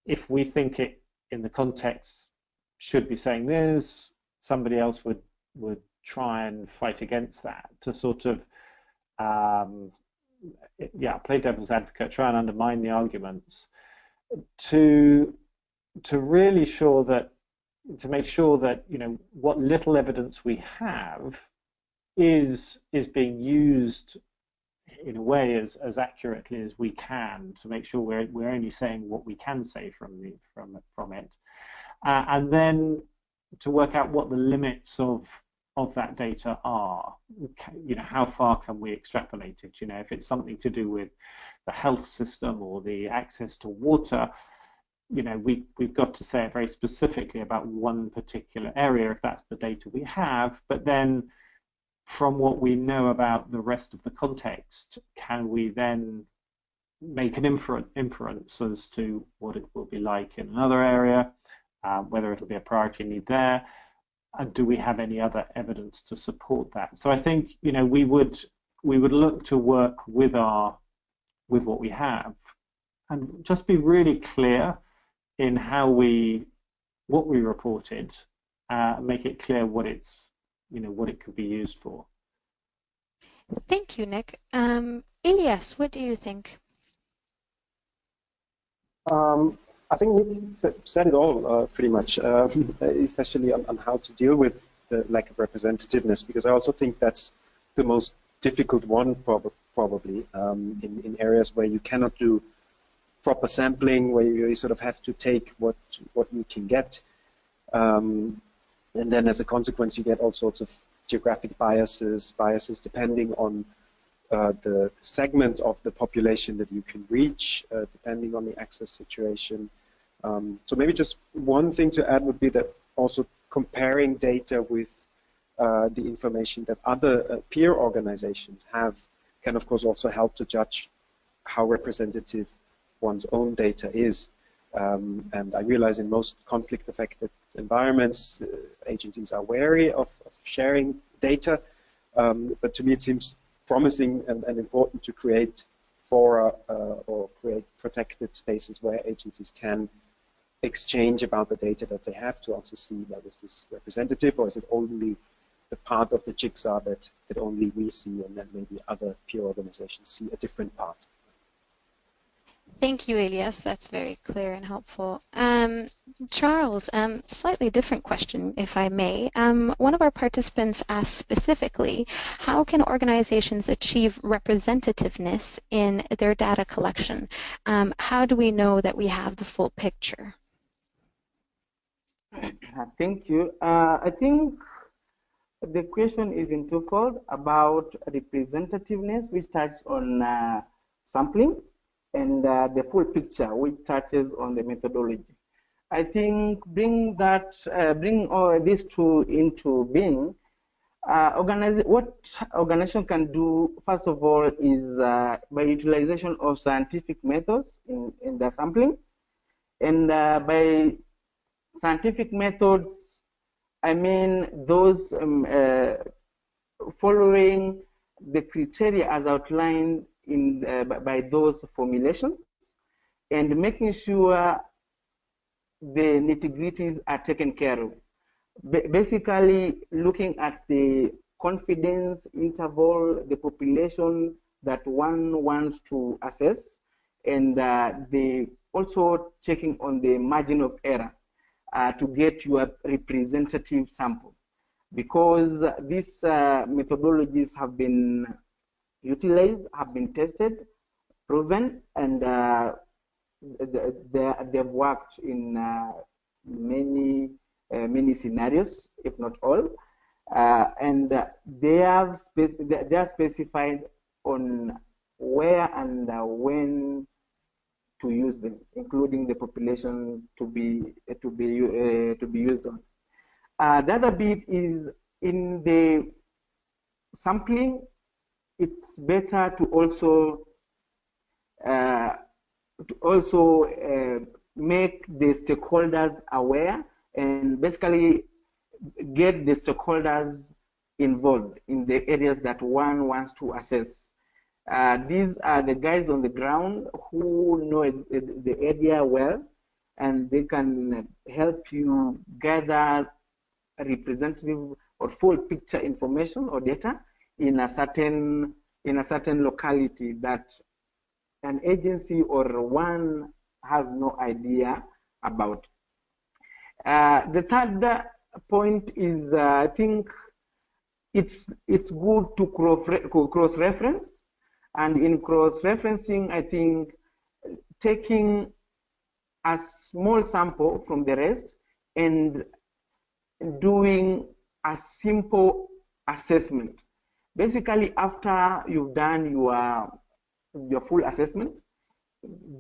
if we think it in the context should be saying this, somebody else would try and fight against that to sort of, yeah, play devil's advocate, try and undermine the arguments, to really sure that, to make sure that, you know, what little evidence we have is being used in a way as accurately as we can, to make sure we're only saying what we can say from it, and then to work out what the limits of that data are. You know, how far can we extrapolate it? You know, if it's something to do with the health system or the access to water, you know, we've got to say it very specifically about one particular area if that's the data we have. But then, from what we know about the rest of the context, can we then make an inference as to what it will be like in another area, whether it'll be a priority need there, and do we have any other evidence to support that? So I think, you know, we would look to work with what we have, and just be really clear in what we reported, make it clear what it's, you know, what it could be used for. Thank you, Nick. Elias, what do you think? I think Nick said it all pretty much, especially on how to deal with the lack of representativeness, because I also think that's the most difficult one probably in areas where you cannot do proper sampling, where you sort of have to take what you can get, and then as a consequence you get all sorts of geographic biases depending on the segment of the population that you can reach, depending on the access situation. So maybe just one thing to add would be that also comparing data with the information that other peer organizations have can of course also help to judge how representative one's own data is. And I realize in most conflict-affected environments, agencies are wary of sharing data, but to me it seems promising and important to create fora or create protected spaces where agencies can exchange about the data that they have, to also see that is this representative, or is it only the part of the jigsaw that only we see, and then maybe other peer organizations see a different part. Thank you, Elias. That's very clear and helpful. Charles, slightly different question, if I may. One of our participants asked specifically, how can organizations achieve representativeness in their data collection? How do we know that we have the full picture? Thank you. I think the question is in twofold about representativeness, which touches on sampling, and the full picture, which touches on the methodology. I think bring all these two into being. What organization can do, first of all, is by utilization of scientific methods in the sampling. And by scientific methods, I mean those following the criteria as outlined by those formulations, and making sure the nitty-gritties are taken care of. Basically, looking at the confidence interval, the population that one wants to assess, and also checking on the margin of error to get your representative sample. Because these methodologies have been utilized, have been tested, proven, and they've worked in many scenarios, if not all, and they are specified on where and when to use them, including the population to be used on. The other bit is in the sampling. It's better to also make the stakeholders aware and basically get the stakeholders involved in the areas that one wants to assess. These are the guys on the ground who know the area well, and they can help you gather representative or full picture information or data in a certain locality that an agency or one has no idea about. The third point is, I think it's good to cross-reference, and in cross-referencing, I think taking a small sample from the rest and doing a simple assessment. Basically, after you've done your full assessment,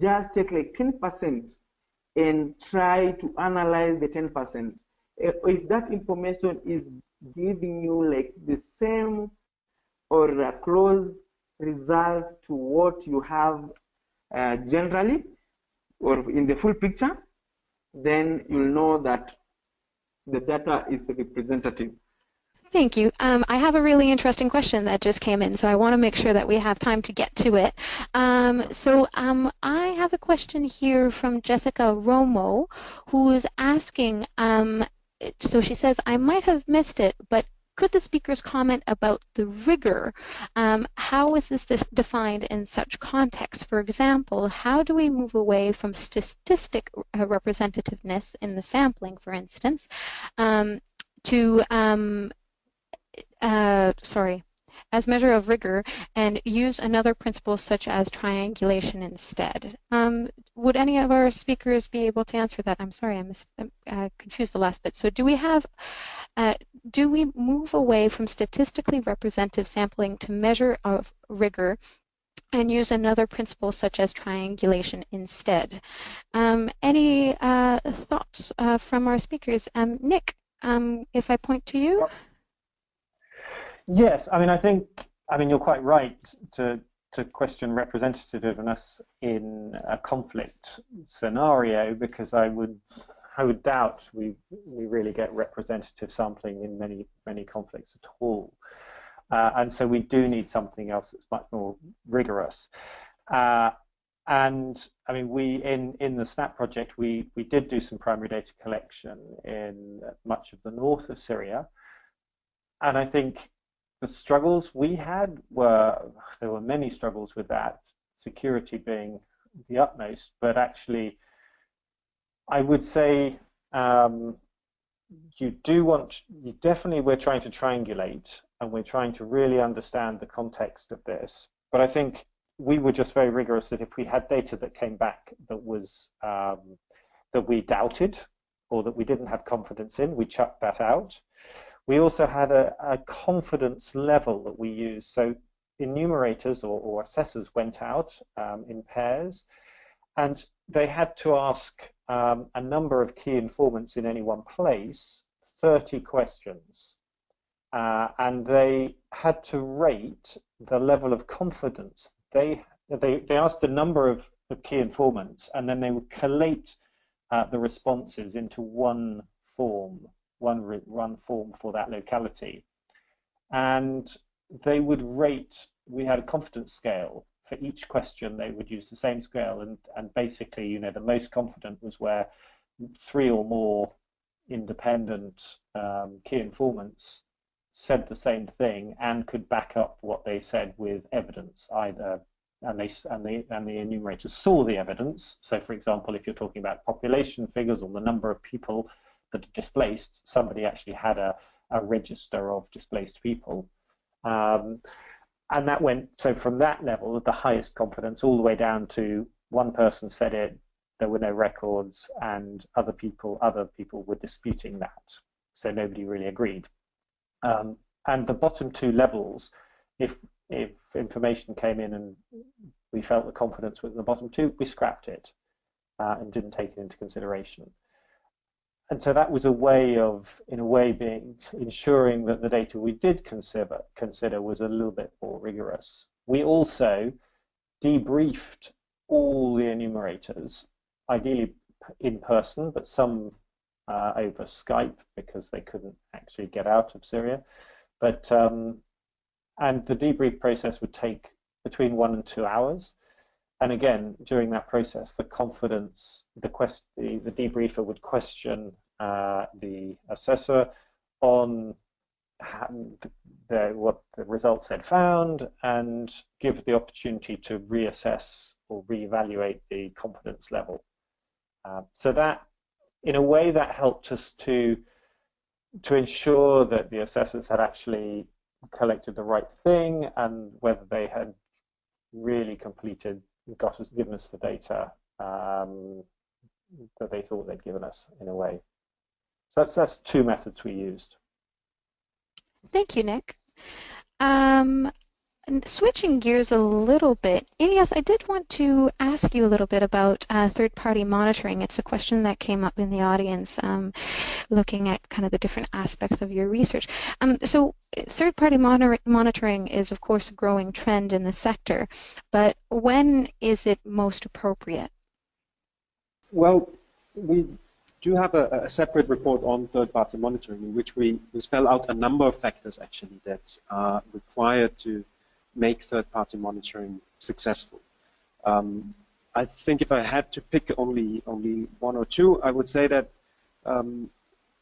just take like 10% and try to analyze the 10%. If that information is giving you like the same or close results to what you have generally or in the full picture, then you'll know that the data is representative. Thank you. I have a really interesting question that just came in, so I want to make sure that we have time to get to it. I have a question here from Jessica Romo, who's asking, so she says, I might have missed it, but could the speakers comment about the rigor? How is this defined in such context? For example, how do we move away from statistic representativeness in the sampling, for instance, to as measure of rigor, and use another principle such as triangulation instead? Would any of our speakers be able to answer that? I'm sorry, I confused the last bit. So do we move away from statistically representative sampling to measure of rigor and use another principle such as triangulation instead? Any thoughts from our speakers? Nick, if I point to you? Yes, I mean, you're quite right to question representativeness in a conflict scenario, because I would doubt we really get representative sampling in many conflicts at all, and so we do need something else that's much more rigorous. And I mean, we in the SNAP project we did do some primary data collection in much of the north of Syria, and I think the struggles we had there were many struggles with that, security being the utmost, but actually I would say we're trying to triangulate, and we're trying to really understand the context of this. But I think we were just very rigorous that if we had data that came back that was that we doubted or that we didn't have confidence in, we chucked that out. We also had a confidence level that we used. So enumerators or assessors went out in pairs, and they had to ask a number of key informants in any one place 30 questions. And they had to rate the level of confidence. They asked a number of key informants, and then they would collate the responses into one form for that locality. And they would rate, we had a confidence scale for each question. They would use the same scale, and basically, you know, the most confident was where 3 or more independent key informants said the same thing and could back up what they said with evidence, either and the enumerators saw the evidence. So, for example, if you're talking about population figures or the number of people that are displaced, somebody actually had a register of displaced people. And that went, so from that level of the highest confidence all the way down to one person said it, there were no records, and other people were disputing that. So nobody really agreed. And the bottom 2 levels, if information came in and we felt the confidence was in the bottom 2, we scrapped it and didn't take it into consideration. And so that was a way of, in a way, ensuring that the data we did consider was a little bit more rigorous. We also debriefed all the enumerators, ideally in person, but some over Skype because they couldn't actually get out of Syria. But and the debrief process would take between 1 and 2 hours. And again, during that process, the confidence, the debriefer would question the assessor on what the results had found, and give the opportunity to reassess or reevaluate the confidence level. So that, in a way, that helped us to ensure that the assessors had actually collected the right thing, and whether they had really given us the data that they thought they'd given us, in a way. So that's 2 methods we used. Thank you, Nick. And switching gears a little bit, Elias, I did want to ask you a little bit about third-party monitoring. It's a question that came up in the audience, looking at kind of the different aspects of your research. So third-party monitoring is, of course, a growing trend in the sector, but when is it most appropriate? Well, we do have a separate report on third-party monitoring, in which we spell out a number of factors, actually, that are required to make third-party monitoring successful. I think if I had to pick only 1 or 2, I would say that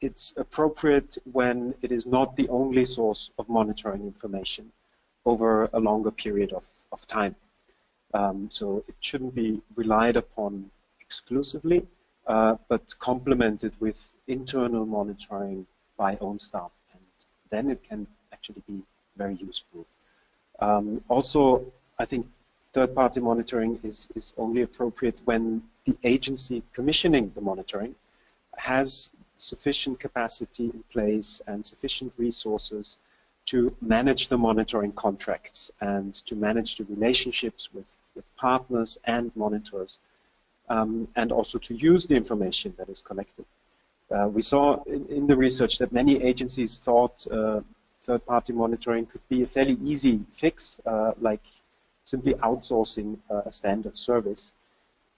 it's appropriate when it is not the only source of monitoring information over a longer period of time. So it shouldn't be relied upon exclusively, but complemented with internal monitoring by own staff, and then it can actually be very useful. Also, I think third-party monitoring is only appropriate when the agency commissioning the monitoring has sufficient capacity in place and sufficient resources to manage the monitoring contracts and to manage the relationships with partners and monitors, and also to use the information that is collected. We saw in the research that many agencies thought third-party monitoring could be a fairly easy fix, like simply outsourcing a standard service.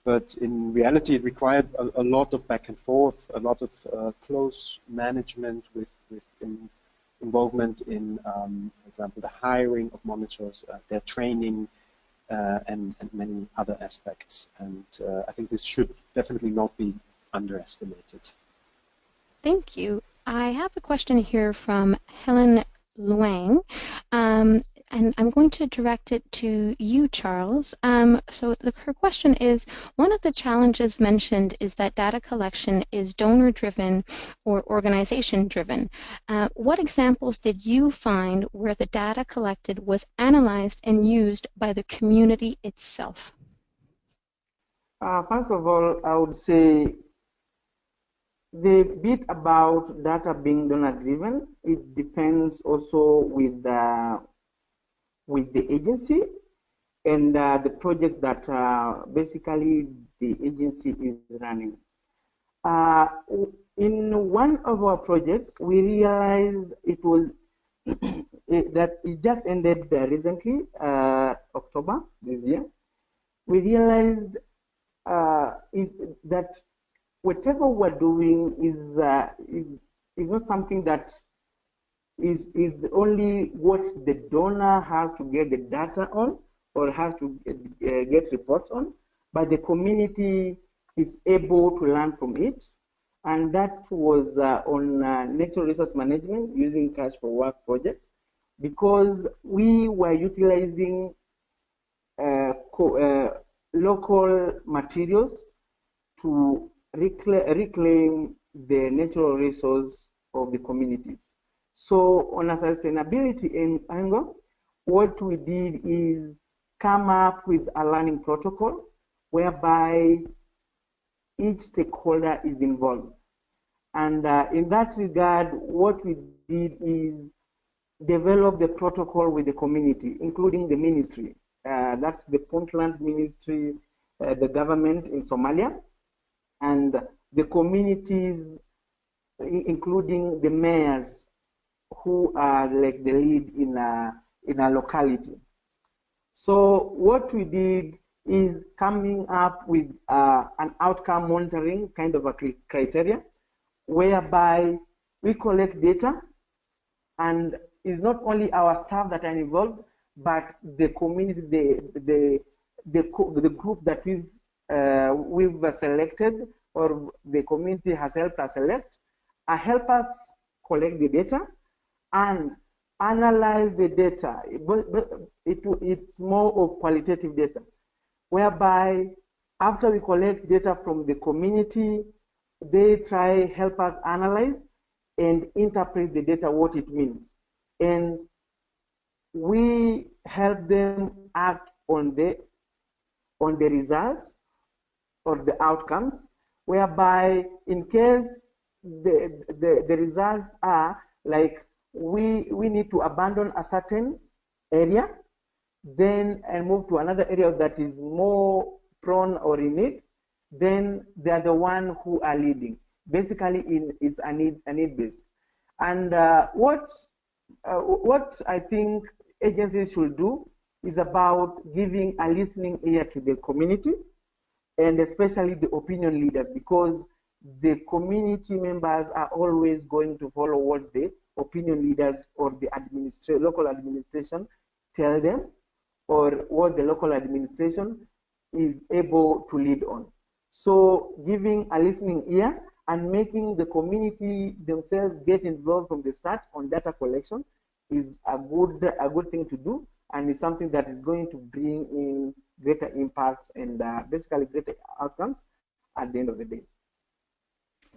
But in reality, it required a lot of back and forth, a lot of close management with involvement in, for example, the hiring of monitors, their training, and many other aspects. And I think this should definitely not be underestimated. Thank you. I have a question here from Helen Luang, and I'm going to direct it to you, Charles. So her question is, one of the challenges mentioned is that data collection is donor-driven or organization-driven. What examples did you find where the data collected was analyzed and used by the community itself? First of all, I would say the bit about data being donor-driven, it depends also with the agency and the project that basically the agency is running. In one of our projects, we realized it was that it just ended recently, October this year. We realized that whatever we're doing is not something that is only what the donor has to get the data on or has to get reports on, but the community is able to learn from it. And that was on natural resource management using Cash for Work project, because we were utilizing local materials to reclaim the natural resource of the communities. So on a sustainability angle, what we did is come up with a learning protocol whereby each stakeholder is involved. And in that regard, what we did is develop the protocol with the community, including the ministry. That's the Puntland Ministry, the government in Somalia, and the communities, including the mayors, who are like the lead in a locality. So what we did is coming up with an outcome monitoring kind of a criteria, whereby we collect data, and it's not only our staff that are involved, but the community, the group that we've selected, or the community has helped us select, help us collect the data and analyze the data. It's more of qualitative data, whereby after we collect data from the community, they help us analyze and interpret the data, what it means. And we help them act on the results or the outcomes, whereby in case the results are like we need to abandon a certain area, then and move to another area that is more prone or in need, then they're the one who are leading. Basically, it's a need based. And what I think agencies should do is about giving a listening ear to the community, and especially the opinion leaders, because the community members are always going to follow what the opinion leaders or the local administration tell them, or what the local administration is able to lead on. So giving a listening ear and making the community themselves get involved from the start on data collection is a good thing to do, and is something that is going to bring in greater impacts and basically greater outcomes at the end of the day.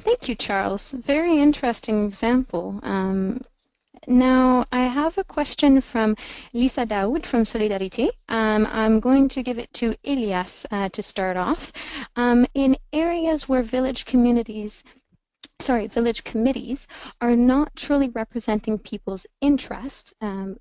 Thank you, Charles. Very interesting example. Now, I have a question from Lisa Daoud from Solidarité. I'm going to give it to Elias to start off. In areas where village committees are not truly representing people's interests,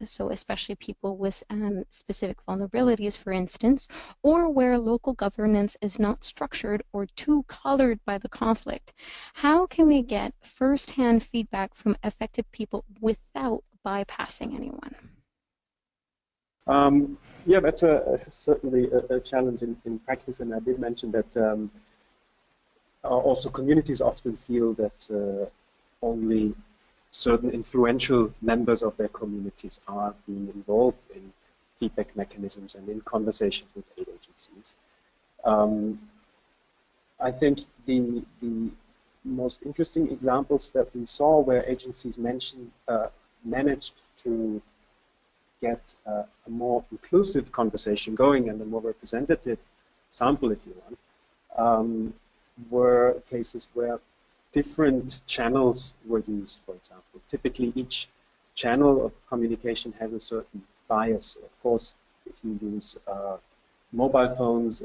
so especially people with specific vulnerabilities, for instance, or where local governance is not structured or too colored by the conflict, how can we get first-hand feedback from affected people without bypassing anyone? Yeah, that's certainly a challenge in practice, and I did mention that also communities often feel that only certain influential members of their communities are being involved in feedback mechanisms and in conversations with aid agencies. I think the most interesting examples that we saw where agencies managed to get a more inclusive conversation going and a more representative sample, if you want, were cases where different channels were used, for example. Typically, each channel of communication has a certain bias. Of course, if you use mobile phones,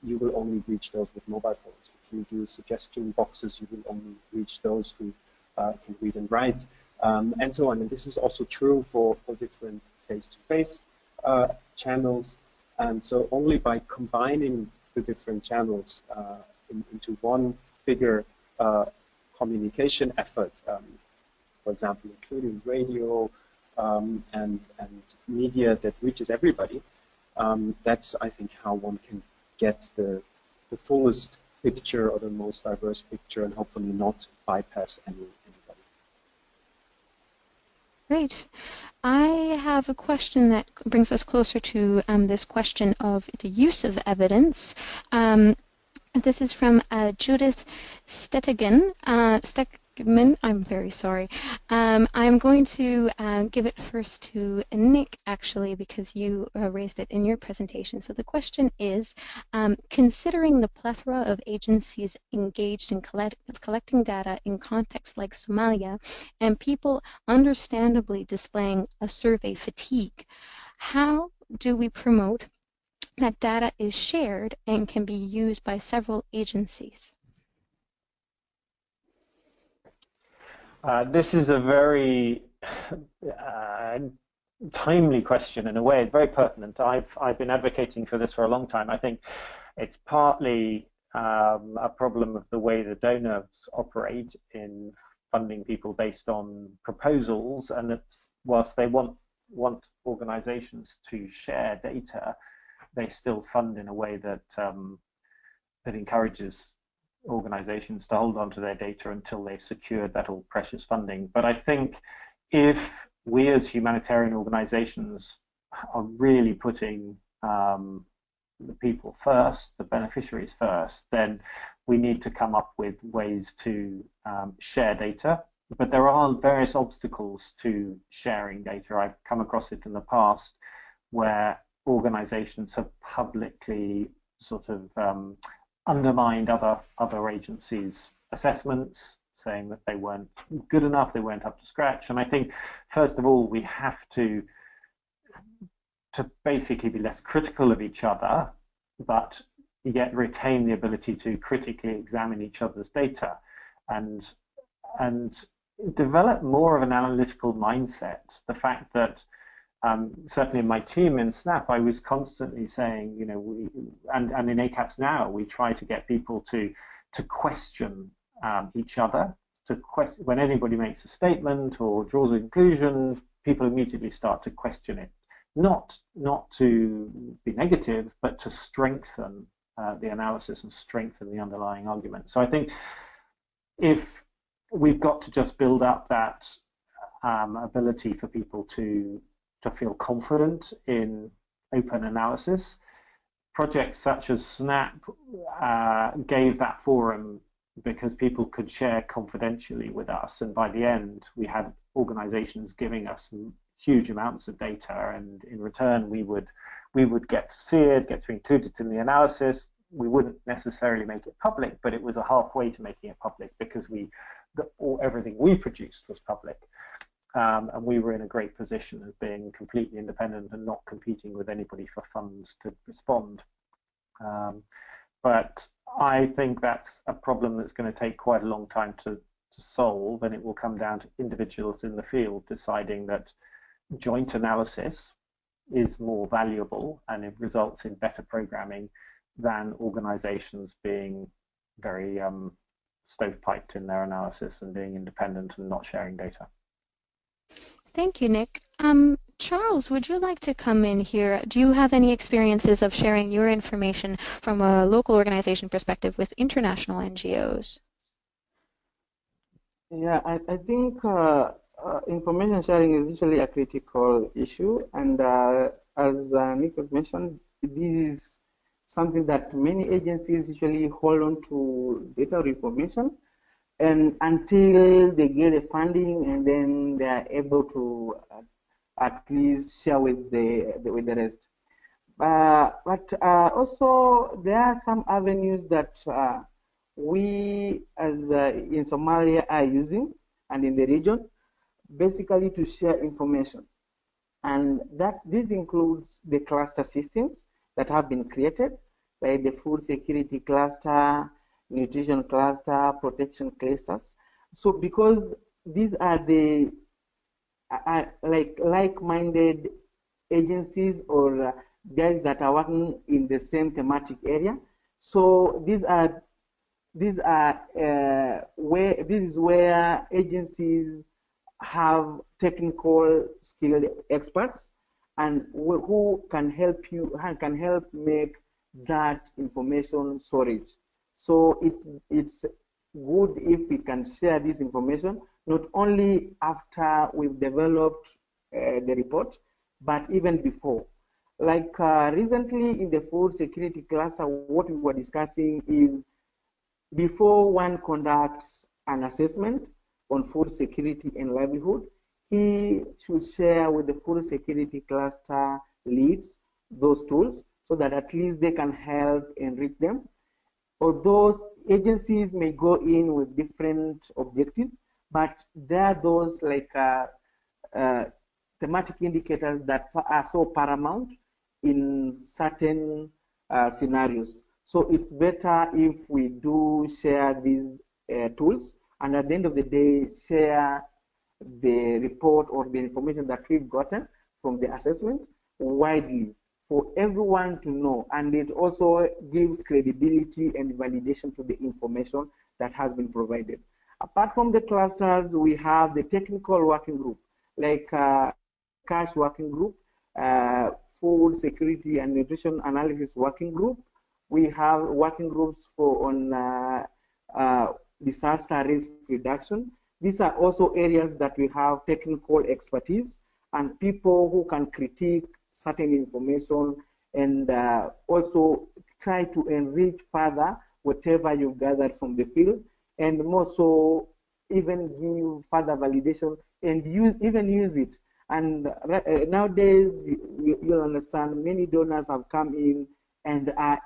you will only reach those with mobile phones. If you do suggestion boxes, you will only reach those who can read and write, and so on. And this is also true for different face-to-face channels. And so only by combining the different channels into one bigger communication effort, for example, including radio and media that reaches everybody, that's, I think, how one can get the fullest picture or the most diverse picture and hopefully not bypass anybody. Great. I have a question that brings us closer to this question of the use of evidence. This is from Judith Stettigan. I'm very sorry. I'm going to give it first to Nick, actually, because you raised it in your presentation. So the question is, considering the plethora of agencies engaged in collecting data in contexts like Somalia, and people understandably displaying a survey fatigue, how do we promote that data is shared and can be used by several agencies? This is a very timely question in a way, very pertinent. I've been advocating for this for a long time. I think it's partly a problem of the way the donors operate in funding people based on proposals, and it's, whilst they want organizations to share data, they still fund in a way that that encourages organizations to hold on to their data until they've secured that all precious funding. But I think if we as humanitarian organizations are really putting the people first, the beneficiaries first, then we need to come up with ways to share data. But there are various obstacles to sharing data. I've come across it in the past where organizations have publicly sort of undermined other agencies' assessments, saying that they weren't good enough, they weren't up to scratch. And I think, first of all, we have to basically be less critical of each other, but yet retain the ability to critically examine each other's data and develop more of an analytical mindset. The fact that certainly in my team in SNAP, I was constantly saying, you know, and in ACAPS now, we try to get people to question each other, when anybody makes a statement or draws a conclusion, people immediately start to question it. Not to be negative, but to strengthen the analysis and strengthen the underlying argument. So I think if we've got to just build up that ability for people to feel confident in open analysis. Projects such as SNAP gave that forum because people could share confidentially with us, and by the end we had organizations giving us huge amounts of data, and in return we would get to see it, get to include it in the analysis. We wouldn't necessarily make it public, but it was a halfway to making it public because everything we produced was public. And we were in a great position of being completely independent and not competing with anybody for funds to respond. But I think that's a problem that's going to take quite a long time to solve, and it will come down to individuals in the field deciding that joint analysis is more valuable and it results in better programming than organizations being very stovepiped in their analysis and being independent and not sharing data. Thank you, Nick. Charles, would you like to come in here? Do you have any experiences of sharing your information from a local organization perspective with international NGOs? Yeah, I think information sharing is usually a critical issue, and as Nick has mentioned, this is something that many agencies usually hold on to data or information, and until they get the funding, and then they are able to at least share with the rest. But also there are some avenues that we as in Somalia are using and in the region, basically to share information. And this includes the cluster systems that have been created, like the food security cluster, nutrition cluster, protection clusters. So because these are the like-minded agencies or guys that are working in the same thematic area. So this is where agencies have technical skilled experts and who can help make that information storage. So it's good if we can share this information not only after we've developed the report, but even before. Like recently in the food security cluster, what we were discussing is before one conducts an assessment on food security and livelihood, he should share with the food security cluster leads those tools so that at least they can help enrich them. Although agencies may go in with different objectives, but there are those like thematic indicators that are so paramount in certain scenarios. So it's better if we do share these tools, and at the end of the day, share the report or the information that we've gotten from the assessment widely for everyone to know. And it also gives credibility and validation to the information that has been provided. Apart from the clusters, we have the technical working group, like cash working group, food security and nutrition analysis working group. We have working groups on disaster risk reduction. These are also areas that we have technical expertise and people who can critique certain information and also try to enrich further whatever you gathered from the field, and more so even give further validation and even use it. And nowadays, you'll understand many donors have come in and are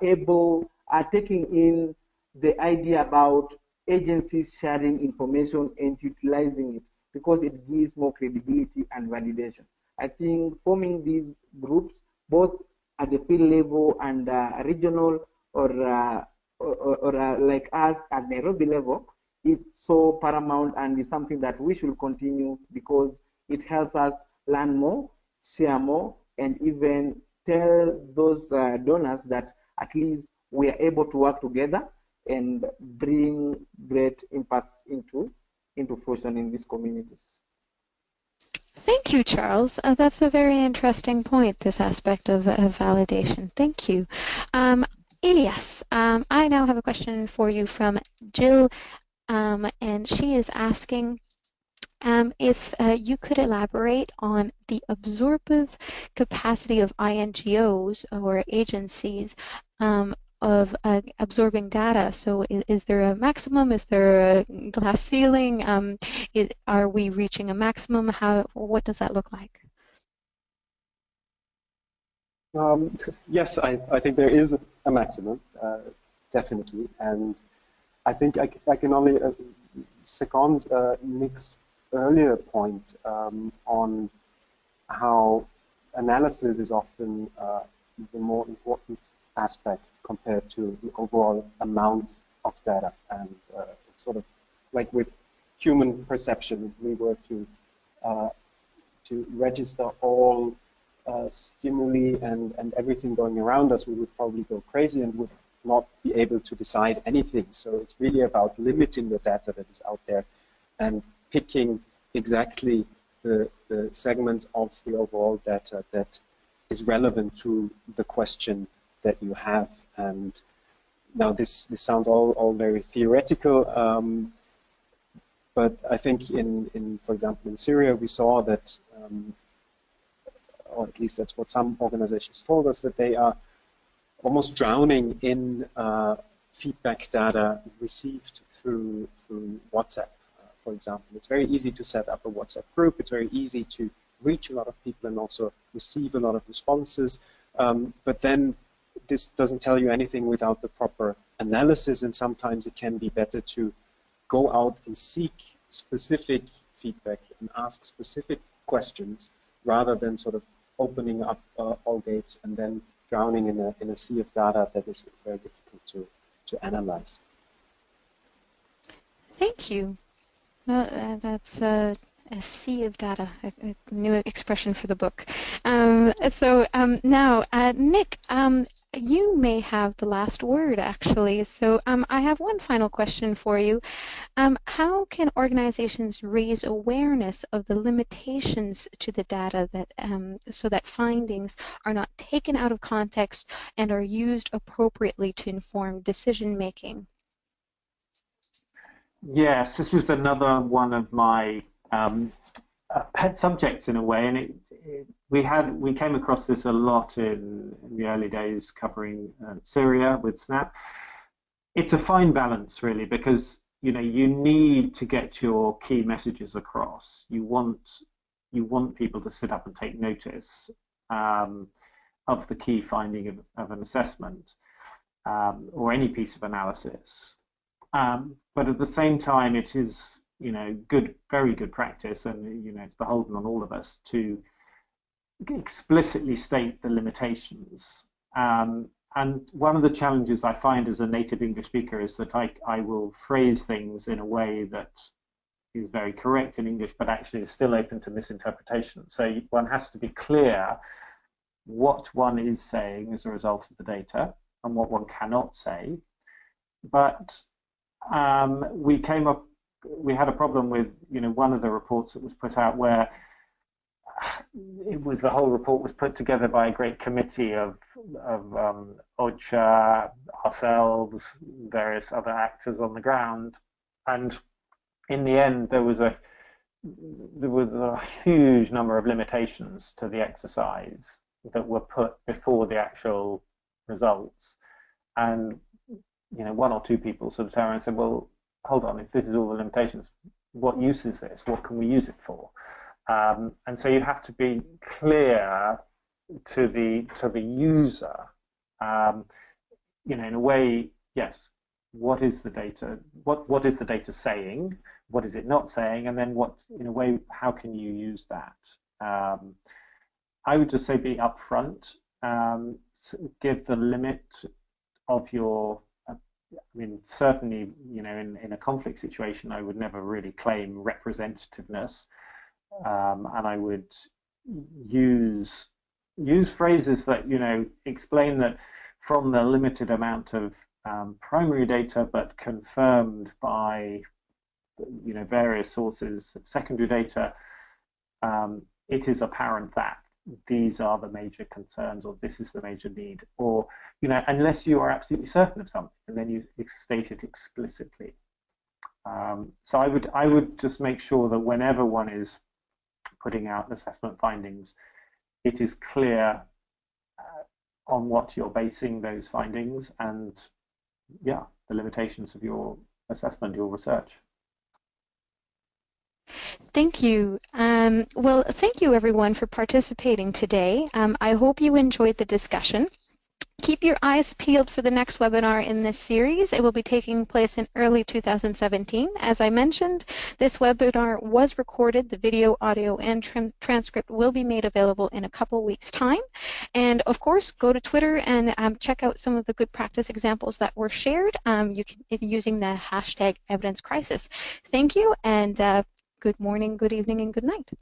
taking in the idea about agencies sharing information and utilizing it because it gives more credibility and validation. I think forming these groups, both at the field level and regional or like us at Nairobi level, it's so paramount and is something that we should continue because it helps us learn more, share more, and even tell those donors that at least we are able to work together and bring great impacts into fruition in these communities. Thank you, Charles. That's a very interesting point, this aspect of validation. Thank you. Elias, I now have a question for you from Jill, and she is asking if you could elaborate on the absorptive capacity of INGOs or agencies of absorbing data. So is there a maximum? Is there a glass ceiling? Are we reaching a maximum? What does that look like? Yes, I think there is a maximum, definitely. And I think I can only second Nick's earlier point on how analysis is often the more important aspect compared to the overall amount of data. And sort of like with human perception, if we were to register all stimuli and everything going around us, we would probably go crazy and would not be able to decide anything. So it's really about limiting the data that is out there and picking exactly the segment of the overall data that is relevant to the question that you have. And now this sounds all very theoretical, but I think for example, in Syria, we saw that, or at least that's what some organizations told us, that they are almost drowning in feedback data received through WhatsApp, for example. It's very easy to set up a WhatsApp group. It's very easy to reach a lot of people and also receive a lot of responses. But then this doesn't tell you anything without the proper analysis, and sometimes it can be better to go out and seek specific feedback and ask specific questions rather than sort of opening up all gates and then drowning in a sea of data that is very difficult to analyze. Thank you. No, that's a sea of data, a new expression for the book. Now, Nick, you may have the last word, actually. So I have one final question for you. How can organizations raise awareness of the limitations to the data that, so that findings are not taken out of context and are used appropriately to inform decision making? Yes, this is another one of my pet subjects in a way, and we came across this a lot in the early days covering Syria with SNAP. It's a fine balance, really, because you need to get your key messages across. You want people to sit up and take notice of the key finding of an assessment or any piece of analysis. But at the same time, it is, very good practice, and it's beholden on all of us to explicitly state the limitations. And one of the challenges I find as a native English speaker is that I will phrase things in a way that is very correct in English, but actually is still open to misinterpretation. So one has to be clear what one is saying as a result of the data and what one cannot say. But we had a problem with one of the reports that was put out where the whole report was put together by a great committee of OCHA, ourselves, various other actors on the ground, and in the end there was a huge number of limitations to the exercise that were put before the actual results, and one or two people sort of turned around and said, well, hold on, if this is all the limitations, what use is this? What can we use it for? And so you have to be clear to the user, in a way, yes, what is the data? What is the data saying? What is it not saying? And then in a way, how can you use that? I would just say be upfront, give the limit of your, certainly, in a conflict situation, I would never really claim representativeness. And I would use phrases that explain that from the limited amount of primary data, but confirmed by various sources, secondary data, it is apparent that these are the major concerns, or this is the major need, or unless you are absolutely certain of something, and then you state it explicitly. So I would just make sure that whenever one is putting out assessment findings, it is clear on what you're basing those findings, and the limitations of your assessment, your research. Thank you. Well, thank you everyone for participating today. I hope you enjoyed the discussion. Keep your eyes peeled for the next webinar in this series. It will be taking place in early 2017. As I mentioned, this webinar was recorded. The video, audio, and transcript will be made available in a couple weeks' time. And of course, go to Twitter and check out some of the good practice examples that were shared using the hashtag #EvidenceCrisis. Thank you, and good morning, good evening, and good night.